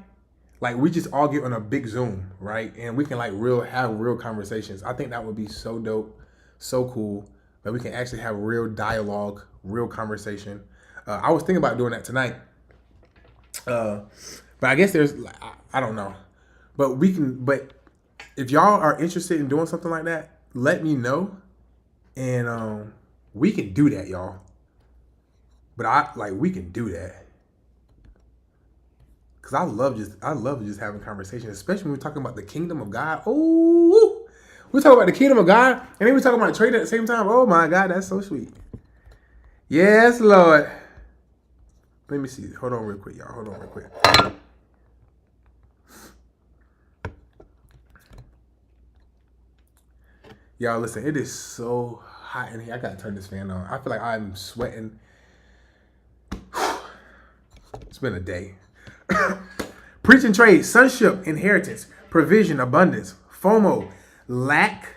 like we just all get on a big Zoom, right? And we can like have real conversations. I think that would be so dope, so cool that we can actually have real dialogue, real conversation. I was thinking about doing that tonight, but I guess there's I don't know, but we can. But if y'all are interested in doing something like that, let me know, and we can do that, y'all. But we can do that. Cause I love just having conversations, especially when we're talking about the kingdom of God. Oh, we talk about the kingdom of God, and then we talk about trading at the same time. Oh my God, that's so sweet. Yes, Lord. Let me see. Hold on real quick, y'all. Hold on real quick. Y'all, listen, it is so hot in here. I gotta turn this fan on. I feel like I'm sweating. It's been a day. Preach and trade, sonship, inheritance, provision, abundance, FOMO, lack,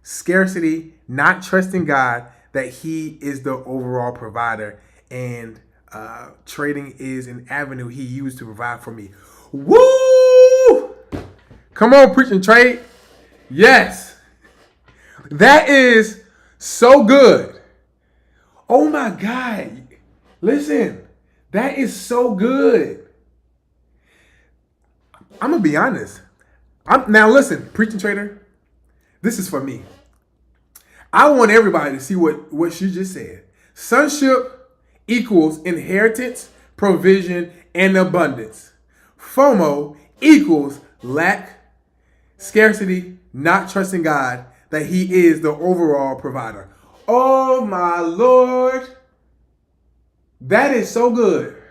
scarcity, not trusting God that He is the overall provider, and trading is an avenue He used to provide for me. Woo! Come on, preach and trade. Yes. That is so good. Oh my God. Listen, that is so good. I'm going to be honest. Now listen, preaching trader, this is for me. I want everybody to see what she just said. Sonship equals inheritance, provision, and abundance. FOMO equals lack, scarcity, not trusting God that He is the overall provider. Oh my Lord. That is so good.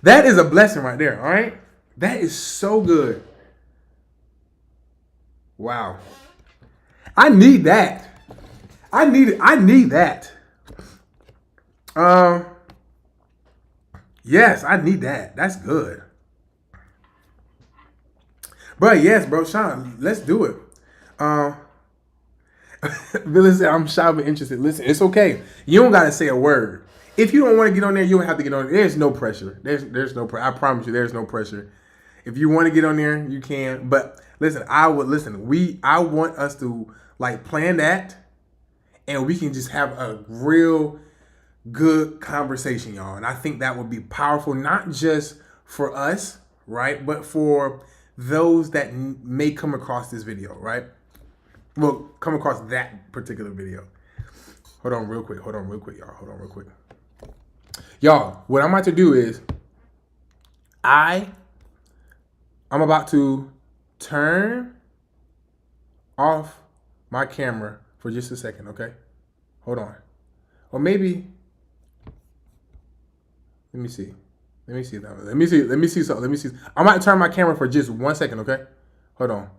That is a blessing right there, all right? That is so good. Wow. I need that. I need that. Yes, I need that. That's good. Bro, yes, bro, Sean, let's do it. Billy said, I'm shy but interested. Listen, it's okay. You don't gotta say a word. If you don't want to get on there, you don't have to get on there. There's no pressure. There's no pressure. I promise you, there's no pressure. If you want to get on there, you can. But listen, I want us to like plan that, and we can just have a real good conversation, y'all. And I think that would be powerful, not just for us, right, but for those that may come across this video, right? Well, come across that particular video. Hold on real quick, y'all. Hold on real quick. Y'all, what I'm about to do is I'm about to turn off my camera for just a second, okay? Hold on. Or maybe, let me see. Let me see something. I'm about to turn my camera for just 1 second, okay? Hold on.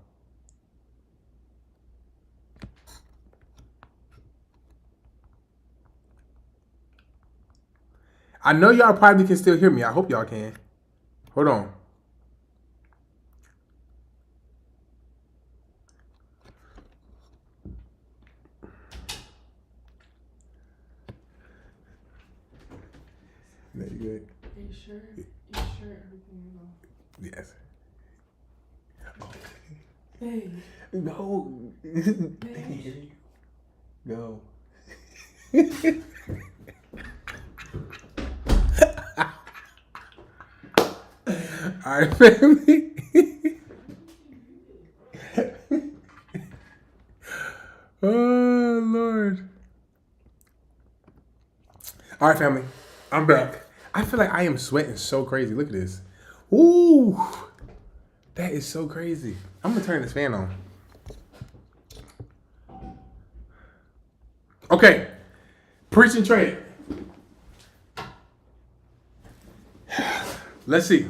I know y'all probably can still hear me. I hope y'all can. Hold on. Are you good? Are you sure? You sure everything is Yes. on? Hey. No. Hey. No. All right, family. Oh, Lord. All right, family. I'm back. I feel like I am sweating so crazy. Look at this. Ooh. That is so crazy. I'm going to turn this fan on. Okay. Preach and trade. Let's see.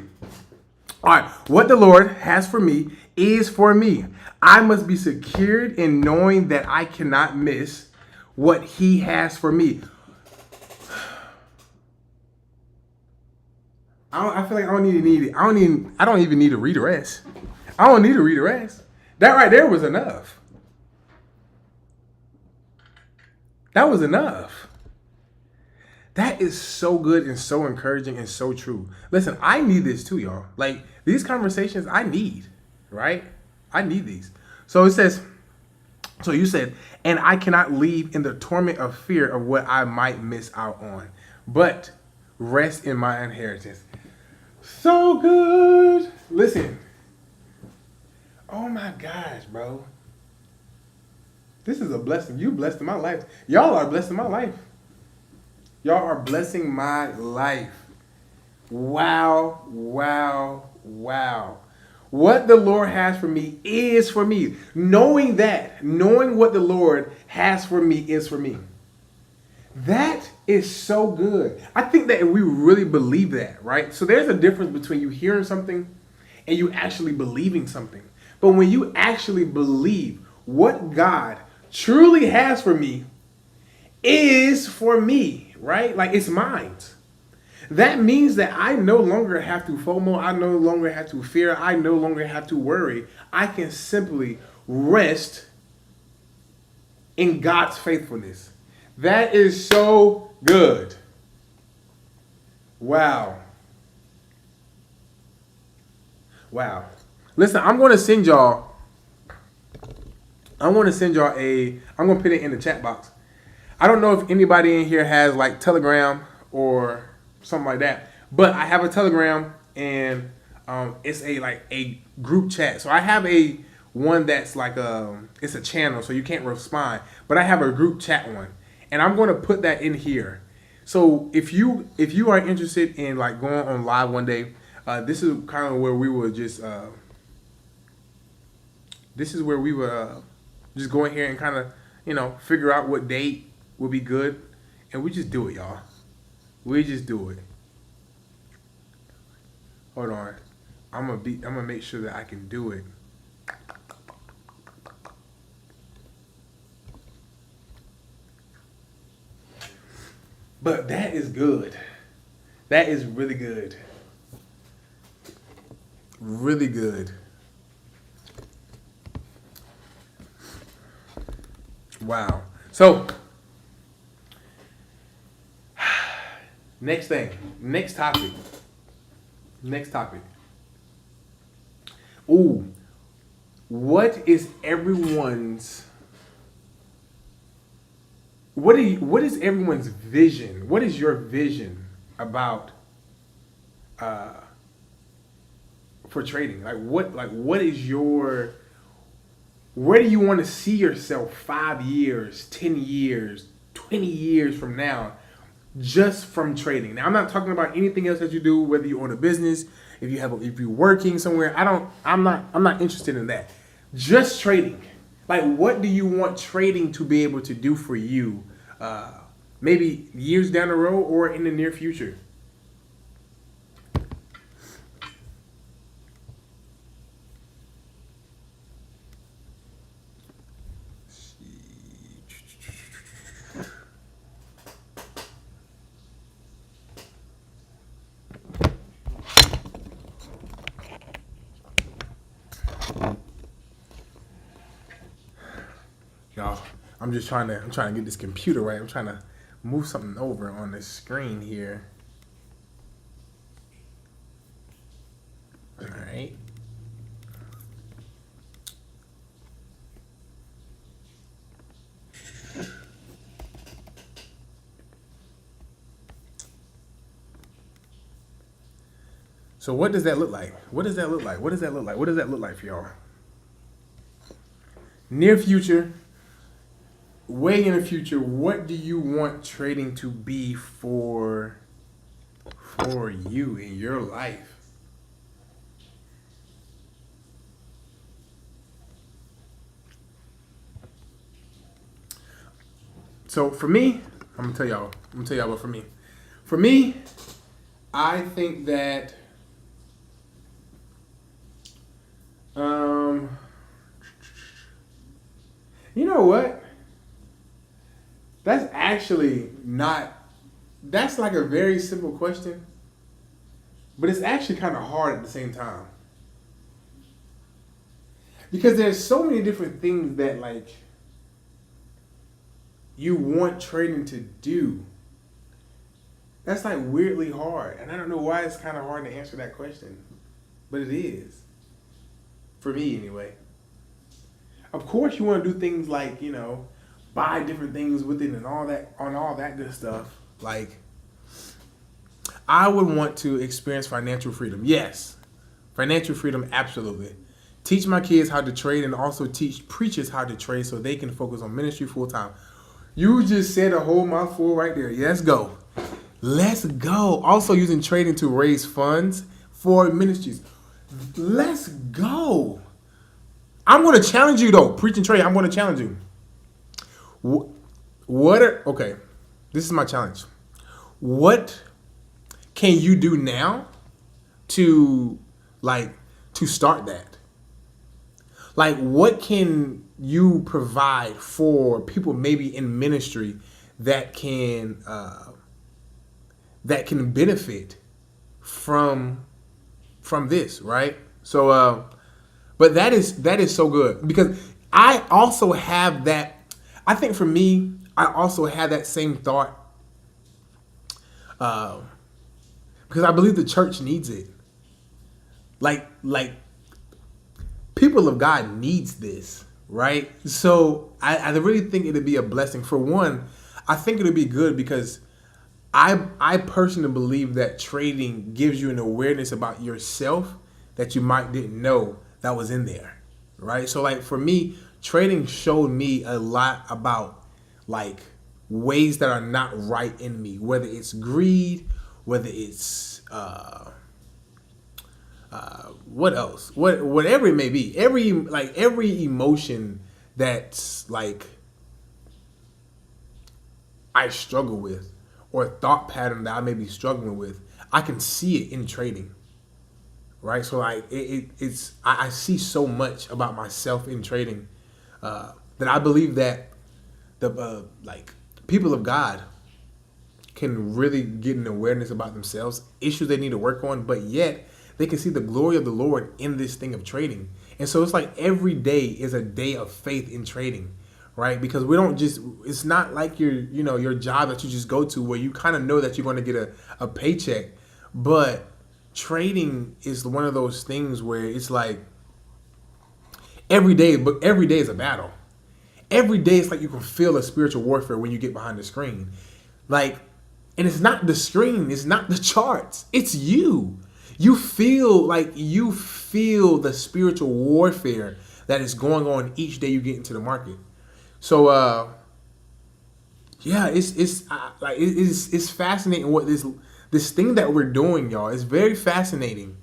All right. What the Lord has for me is for me. I must be secured in knowing that I cannot miss what he has for me. I feel like I don't even need to read the rest. I don't need to read the rest. That right there was enough. That was enough. That is so good and so encouraging and so true. Listen, I need this too, y'all. Like, these conversations I need, right? I need these. So it says, so you said, and I cannot leave in the torment of fear of what I might miss out on, but rest in my inheritance. So good. Listen. Oh my gosh, bro. This is a blessing. You blessed in my life. Y'all are blessing my life. Y'all are blessing my life. Wow, wow, wow. What the Lord has for me is for me. Knowing what the Lord has for me is for me. That is so good. I think that if we really believe that, right? So there's a difference between you hearing something and you actually believing something. But when you actually believe what God truly has for me is for me, right? Like, it's mine. That means that I no longer have to FOMO. I no longer have to fear. I no longer have to worry. I can simply rest in God's faithfulness. That is so good. Wow. Wow. Listen, I'm going to send y'all I'm going to put it in the chat box. I don't know if anybody in here has like Telegram or something like that, but I have a Telegram and it's a group chat. So I have a one that's like it's a channel, so you can't respond, but I have a group chat one, and I'm going to put that in here. So if you are interested in like going on live one day, this is kind of where we will just just go in here and kind of figure out what date will be good, and we just do it, y'all. We just do it. Hold on, I'm gonna make sure that I can do it. But that is good. That is really good. Really good. Wow. So, next topic. Ooh, what is everyone's what is everyone's vision? What is your vision about for trading? What is your, where do you want to see yourself 5 years, 10 years, 20 years from now, just from trading? Now, I'm not talking about anything else that you do, whether you own a business, if you're working somewhere. I'm not interested in that. Just trading. Like, what do you want trading to be able to do for you, maybe years down the road or in the near future? Y'all, I'm trying to get this computer right. I'm trying to move something over on the screen here. All right. So what does that look like? What does that look like? What does that look like? What does that look like for y'all? Near future, way in the future, what do you want trading to be for you in your life? So for me, I'm gonna tell y'all what for me. For me, I think that you know what? That's actually not. That's like a very simple question, but it's actually kind of hard at the same time. Because there's so many different things that like you want trading to do. That's like weirdly hard. And I don't know why it's kind of hard to answer that question. But it is. For me anyway. Of course you want to do things like, you know, buy different things with it and all that good stuff. Like I would want to experience financial freedom. Yes. Financial freedom, absolutely. Teach my kids how to trade and also teach preachers how to trade so they can focus on ministry full time. You just said a whole mouthful right there. Let's go. Let's go. Also using trading to raise funds for ministries. Let's go. I'm going to challenge you though. Preach and trade. I'm going to challenge you. Okay. This is my challenge. What can you do now to start that? Like, what can you provide for people maybe in ministry that can benefit from this, right? So, but that is so good because I also have that. I think for me, I also have that same thought because I believe the church needs it. Like people of God needs this, right? So I really think it'd be a blessing. For one, I think it'd be good because I personally believe that trading gives you an awareness about yourself that you might didn't know that was in there, right? So like for me, trading showed me a lot about like ways that are not right in me, whether it's greed, whether it's what else? Whatever it may be. Every emotion that's like I struggle with or a thought pattern that I may be struggling with, I can see it in trading. Right? So like I see so much about myself in trading that I believe that the people of God can really get an awareness about themselves, issues they need to work on, but yet they can see the glory of the Lord in this thing of trading. And so it's like every day is a day of faith in trading, right? Because we don't just, it's not like your job that you just go to where you kind of know that you're going to get a paycheck. But trading is one of those things where it's like every day is a battle. Every day it's like you can feel a spiritual warfare when you get behind the screen. Like, and it's not the screen, it's not the charts, it's you. You feel the spiritual warfare that is going on each day you get into the market. So yeah, it's fascinating what this thing that we're doing, y'all. It's very fascinating.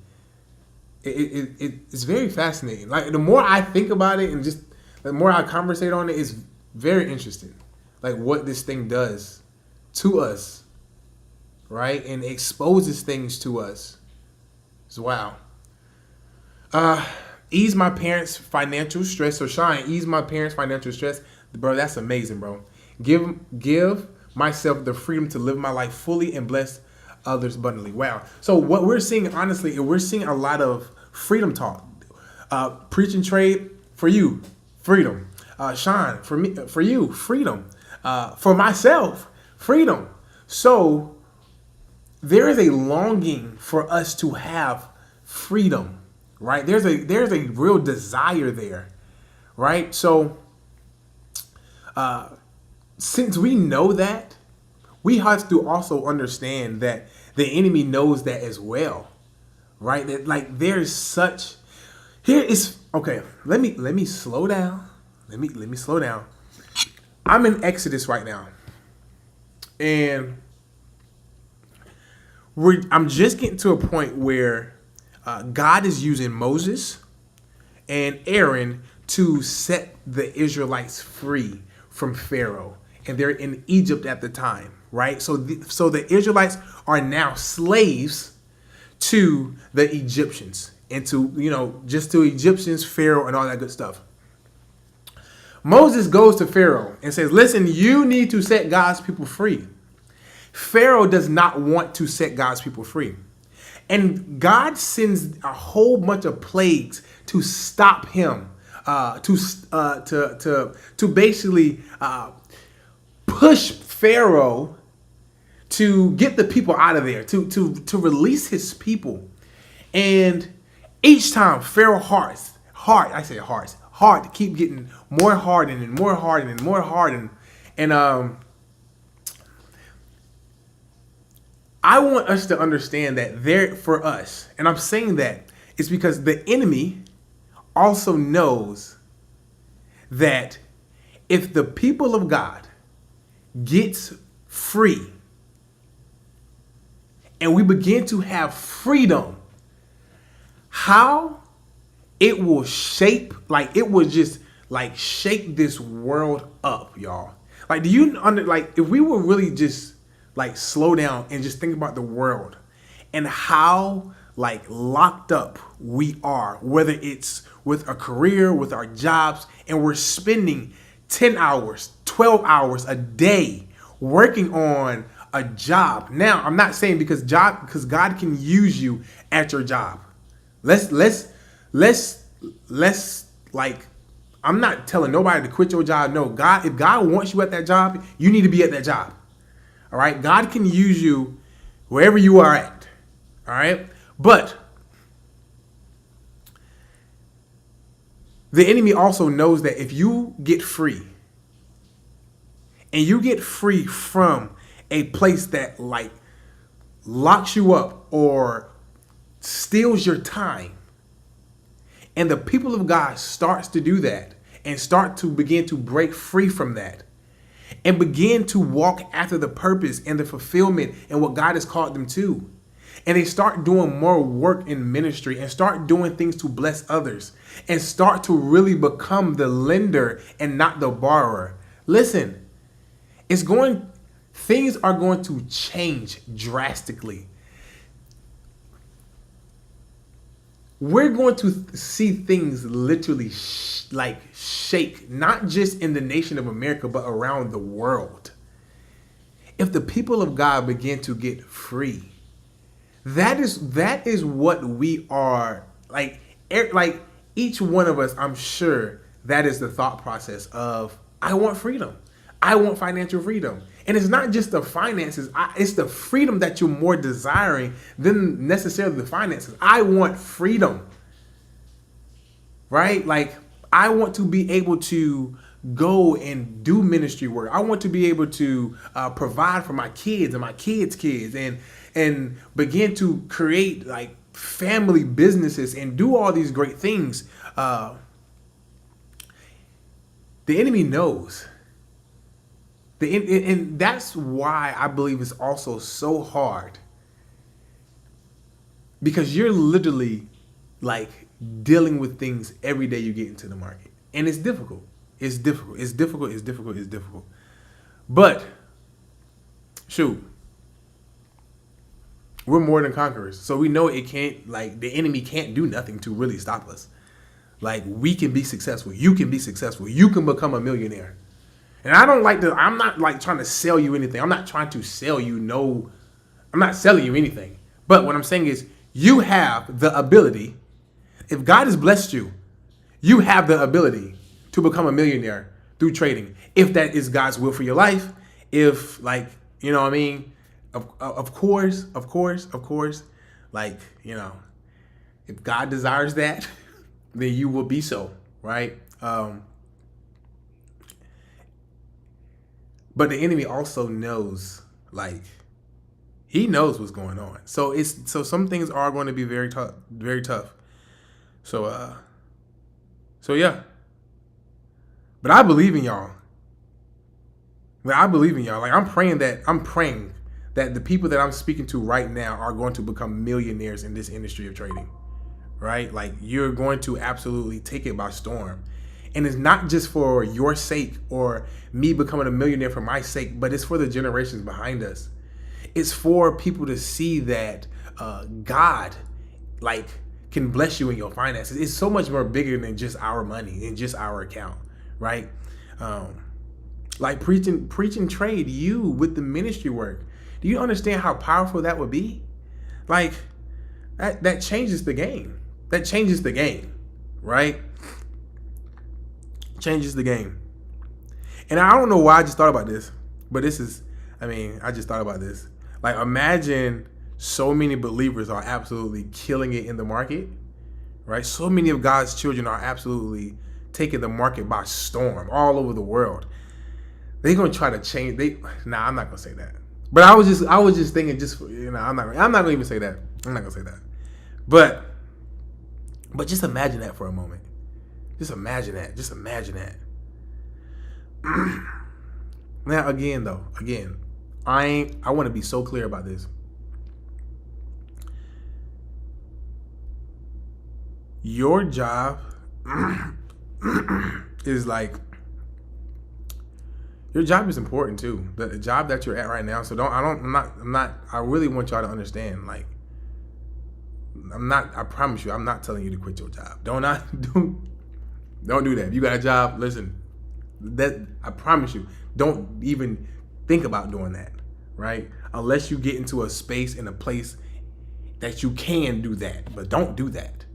It's very fascinating. Like the more I think about it and just the more I conversate on it, it's very interesting. Like what this thing does to us, right? And exposes things to us. It's wow. Ease my parents' financial stress. So Shine, ease my parents' financial stress. Bro, that's amazing, bro. Give myself the freedom to live my life fully and bless others abundantly. Wow. So what we're seeing, honestly, we're seeing a lot of freedom talk. Preach and trade for you, freedom. Shine for me, for you, freedom. For myself, freedom. So there is a longing for us to have freedom, right? There's a real desire there, right? So since we know that, we have to also understand that the enemy knows that as well, right? That like there's such here is okay. Let me slow down. Let me slow down. I'm in Exodus right now, and I'm just getting to a point where God is using Moses and Aaron to set the Israelites free from Pharaoh, and they're in Egypt at the time, right? So the Israelites are now slaves to the Egyptians and to just to Egyptians, Pharaoh, and all that good stuff. Moses goes to Pharaoh and says, "Listen, you need to set God's people free." Pharaoh does not want to set God's people free. And God sends a whole bunch of plagues to stop him, to basically push Pharaoh to get the people out of there, to release his people. And each time Pharaoh's heart keep getting more hardened and more hardened and more hardened. And I want us to understand that there for us, and I'm saying that it's because the enemy also knows that if the people of God gets free and we begin to have freedom, how it will shape, like it will just like shake this world up, y'all. Like, do you like if we were really just like slow down and just think about the world and how like locked up we are, whether it's with a career, with our jobs, and we're spending 10 hours, 12 hours a day working on a job. Now, I'm not saying because God can use you at your job. Let's like, I'm not telling nobody to quit your job. No, if God wants you at that job, you need to be at that job. All right. God can use you wherever you are at. All right. But the enemy also knows that if you get free and you get free from a place that like locks you up or steals your time, and the people of God starts to do that and start to begin to break free from that and begin to walk after the purpose and the fulfillment and what God has called them to. And they start doing more work in ministry and start doing things to bless others and start to really become the lender and not the borrower. Listen, things are going to change drastically. We're going to see things literally shake, not just in the nation of America, but around the world. If the people of God begin to get free, that is what we are like each one of us. I'm sure that is the thought process of, I want freedom. I want financial freedom. And it's not just the finances. It's the freedom that you're more desiring than necessarily the finances. I want freedom, right? Like, I want to be able to go and do ministry work. I want to be able to provide for my kids and my kids' kids and begin to create like family businesses and do all these great things. The enemy knows. And that's why I believe it's also so hard, because you're literally like dealing with things every day you get into the market, and it's difficult. It's difficult. It's difficult. It's difficult. It's difficult. But shoot, we're more than conquerors, so we know it can't. Like, the enemy can't do nothing to really stop us. Like, we can be successful. You can be successful. You can become a millionaire. And I'm not like trying to sell you anything. I'm not trying to sell you I'm not selling you anything. But what I'm saying is, you have the ability, if God has blessed you, you have the ability to become a millionaire through trading. If that is God's will for your life, if like, you know what I mean? Of course, like, you know, if God desires that, then you will be so, right? But the enemy also knows, like, He knows what's going on. So some things are going to be very tough, very tough. So yeah. But I believe in y'all. Like I'm praying that the people that I'm speaking to right now are going to become millionaires in this industry of trading. Right? Like you're going to absolutely take it by storm. And it's not just for your sake or me becoming a millionaire for my sake, but it's for the generations behind us. It's for people to see that God, like, can bless you in your finances. It's so much more bigger than just our money and just our account, right? Like preaching trade, you with the ministry work. Do you understand how powerful that would be? Like that changes the game. That changes the game, right? Changes the game. And I don't know why I just thought about this, but I just thought about this. Like imagine so many believers are absolutely killing it in the market, right? So many of God's children are absolutely taking the market by storm all over the world. They're gonna try to change. I'm not gonna say that. But I was just thinking, I'm not gonna even say that. I'm not gonna say that. But just imagine that for a moment. Just imagine that. Now again, I want to be so clear about this. Your job is like. Your job is important too. The job that you're at right now. So I really want y'all to understand. Like, I promise you, I'm not telling you to quit your job. Don't do that. If you got a job, listen, I promise you, don't even think about doing that, right? Unless you get into a space and a place that you can do that, but don't do that.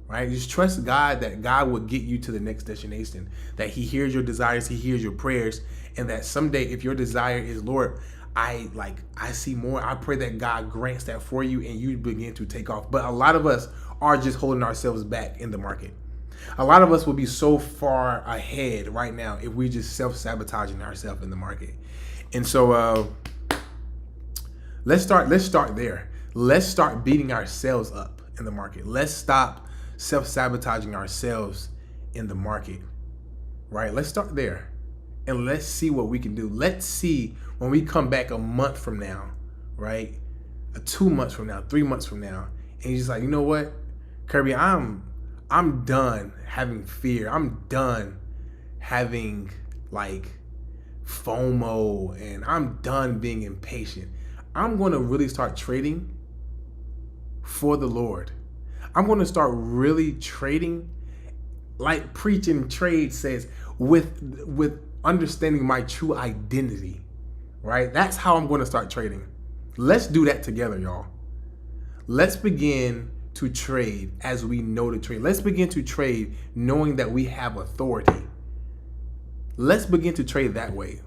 Right? Just trust God that God will get you to the next destination, that he hears your desires, he hears your prayers, and that someday if your desire is, Lord, I see more, I pray that God grants that for you and you begin to take off. But a lot of us are just holding ourselves back in the market. A lot of us will be so far ahead right now if we just self-sabotaging ourselves in the market. And so let's start there. Let's start beating ourselves up in the market. Let's stop self-sabotaging ourselves in the market, right? Let's start there and let's see what we can do. Let's see when we come back a month from now, right? 2 months from now, 3 months from now, and you're just like, you know what, Kirby, I'm done having fear. I'm done having like FOMO, and I'm done being impatient. I'm going to really start trading for the Lord. I'm going to start really trading, like preaching trade says, with understanding my true identity, right? That's how I'm going to start trading. Let's do that together, y'all. Let's begin to trade as we know to trade. Let's begin to trade knowing that we have authority. Let's begin to trade that way.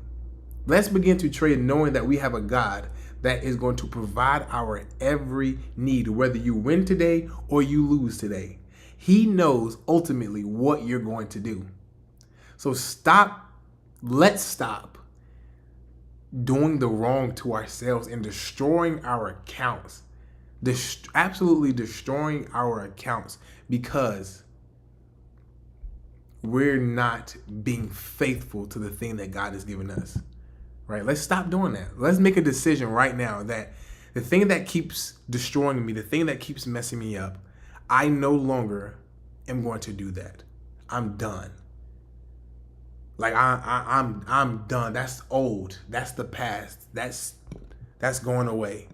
Let's begin to trade knowing that we have a God that is going to provide our every need, whether you win today or you lose today. He knows ultimately what you're going to do. So let's stop doing the wrong to ourselves and destroying our accounts. Absolutely destroying our accounts because we're not being faithful to the thing that God has given us. Right? Let's stop doing that. Let's make a decision right now that the thing that keeps destroying me, the thing that keeps messing me up, I no longer am going to do that. I'm done. Like I'm done. That's old. That's the past. That's going away.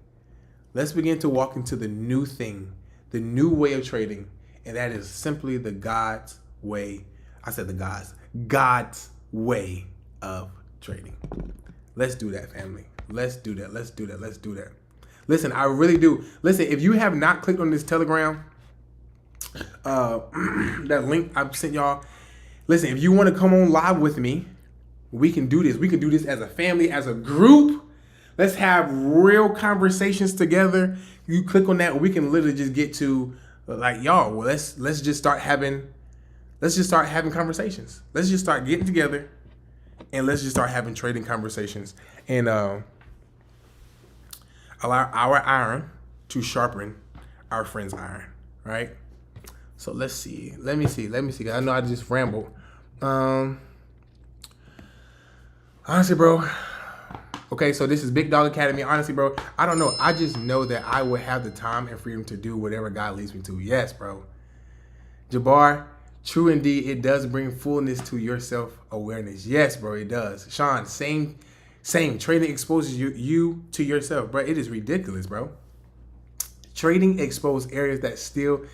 Let's begin to walk into the new thing, the new way of trading, and that is simply the God's way. I said God's way of trading. Let's do that, family. Let's do that. Listen, I really do. Listen, if you have not clicked on this Telegram, that link I've sent y'all, listen, if you want to come on live with me, we can do this. We can do this as a family, as a group. Let's have real conversations together. You click on that, we can literally just get to like, y'all, well, let's just start having conversations. Let's just start getting together. And let's just start having trading conversations. And allow our iron to sharpen our friend's iron, right? So let's see. Let me see. I know I just rambled. Honestly, bro. Okay, so this is Big Dog Academy. Honestly, bro, I don't know. I just know that I will have the time and freedom to do whatever God leads me to. Yes, bro. Jabbar, true indeed, it does bring fullness to your self-awareness. Yes, bro, it does. Sean, same. Trading exposes you to yourself, bro. It is ridiculous, bro. Trading exposed areas that still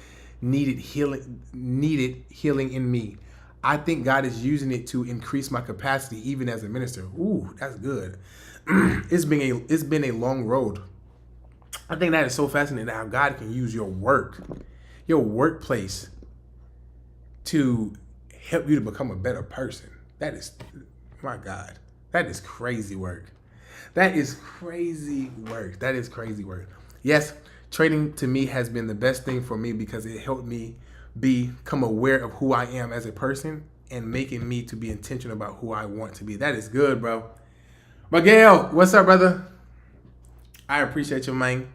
needed healing in me. I think God is using it to increase my capacity even as a minister. Ooh, that's good. It's been a long road. I think that is so fascinating how God can use your workplace to help you to become a better person. That is, my God, that is crazy work. That is crazy work. Yes, trading to me has been the best thing for me because it helped me become aware of who I am as a person and making me to be intentional about who I want to be. That is good, bro. Miguel, what's up, brother? I appreciate you, man.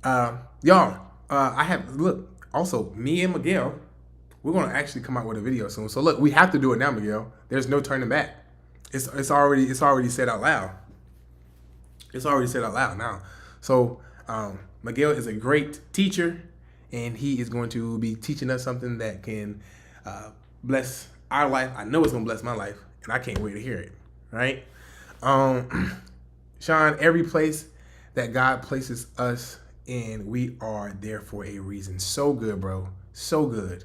Y'all, also, me and Miguel, we're going to actually come out with a video soon. So look, we have to do it now, Miguel. There's no turning back. It's already said out loud. It's already said out loud now. So Miguel is a great teacher, and he is going to be teaching us something that can bless our life. I know it's going to bless my life, and I can't wait to hear it, right? Sean, every place that God places us in, we are there for a reason. So good, bro. So good.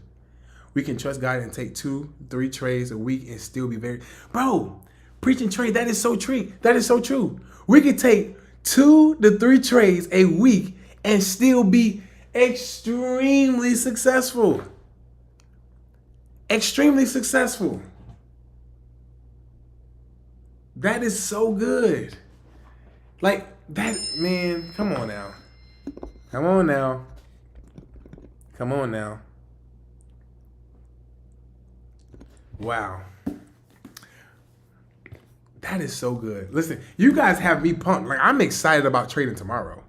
We can trust God and take 2-3 trades a week and still be bro, preaching trade, that is so true. That is so true. We can take 2 to 3 trades a week and still be extremely successful. Extremely successful. That is so good. Like that, man, come on now. Come on now. Wow. That is so good. Listen, you guys have me pumped. Like, I'm excited about trading tomorrow.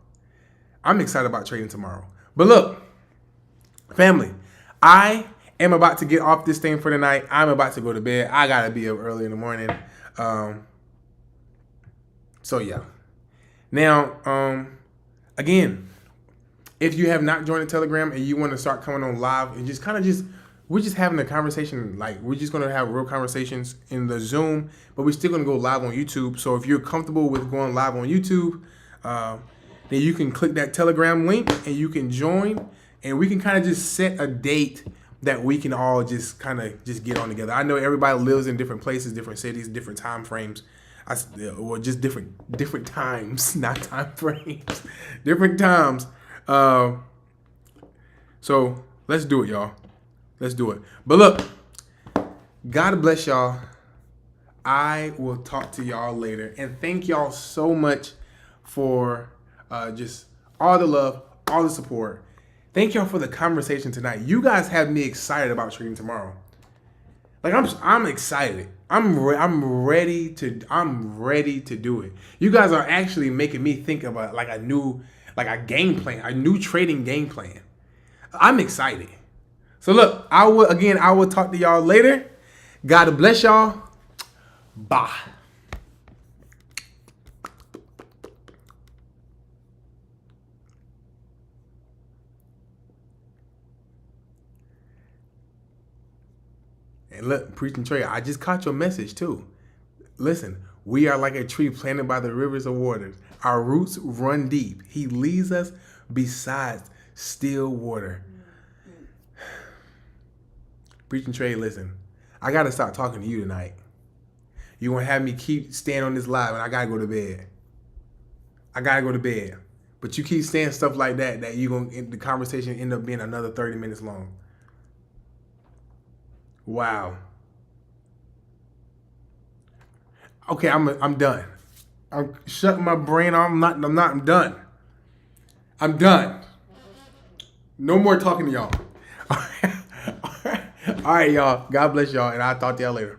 But look, family, I am about to get off this thing for the night. I'm about to go to bed. I got to be up early in the morning. So, yeah. Now, again, if you have not joined the Telegram and you want to start coming on live and just we're just having a conversation, like we're just going to have real conversations in the Zoom, but we're still going to go live on YouTube. So if you're comfortable with going live on YouTube, then you can click that Telegram link and you can join, and we can kind of just set a date that we can all just kind of just get on together. I know everybody lives in different places, different cities, different time frames. Or just different times, not time frames, different times. So let's do it, y'all. Let's do it. But look, God bless y'all. I will talk to y'all later. And thank y'all so much for just all the love, all the support. Thank y'all for the conversation tonight. You guys have me excited about trading tomorrow. Like I'm excited. I'm ready to do it. You guys are actually making me think about a game plan, a new trading game plan. I'm excited. So look, I will talk to y'all later. God bless y'all. Bye. And look, preaching trade, I just caught your message too. Listen, we are like a tree planted by the rivers of waters. Our roots run deep. He leads us beside still water. Preaching trade, listen, I got to stop talking to you tonight. You want to have me keep staying on this live, and I got to go to bed. But you keep saying stuff like that the conversation end up being another 30 minutes long. Wow. Okay, I'm done. I'm shutting my brain off. I'm done. I'm done. No more talking to y'all. All right, y'all. God bless y'all, and I'll talk to y'all later.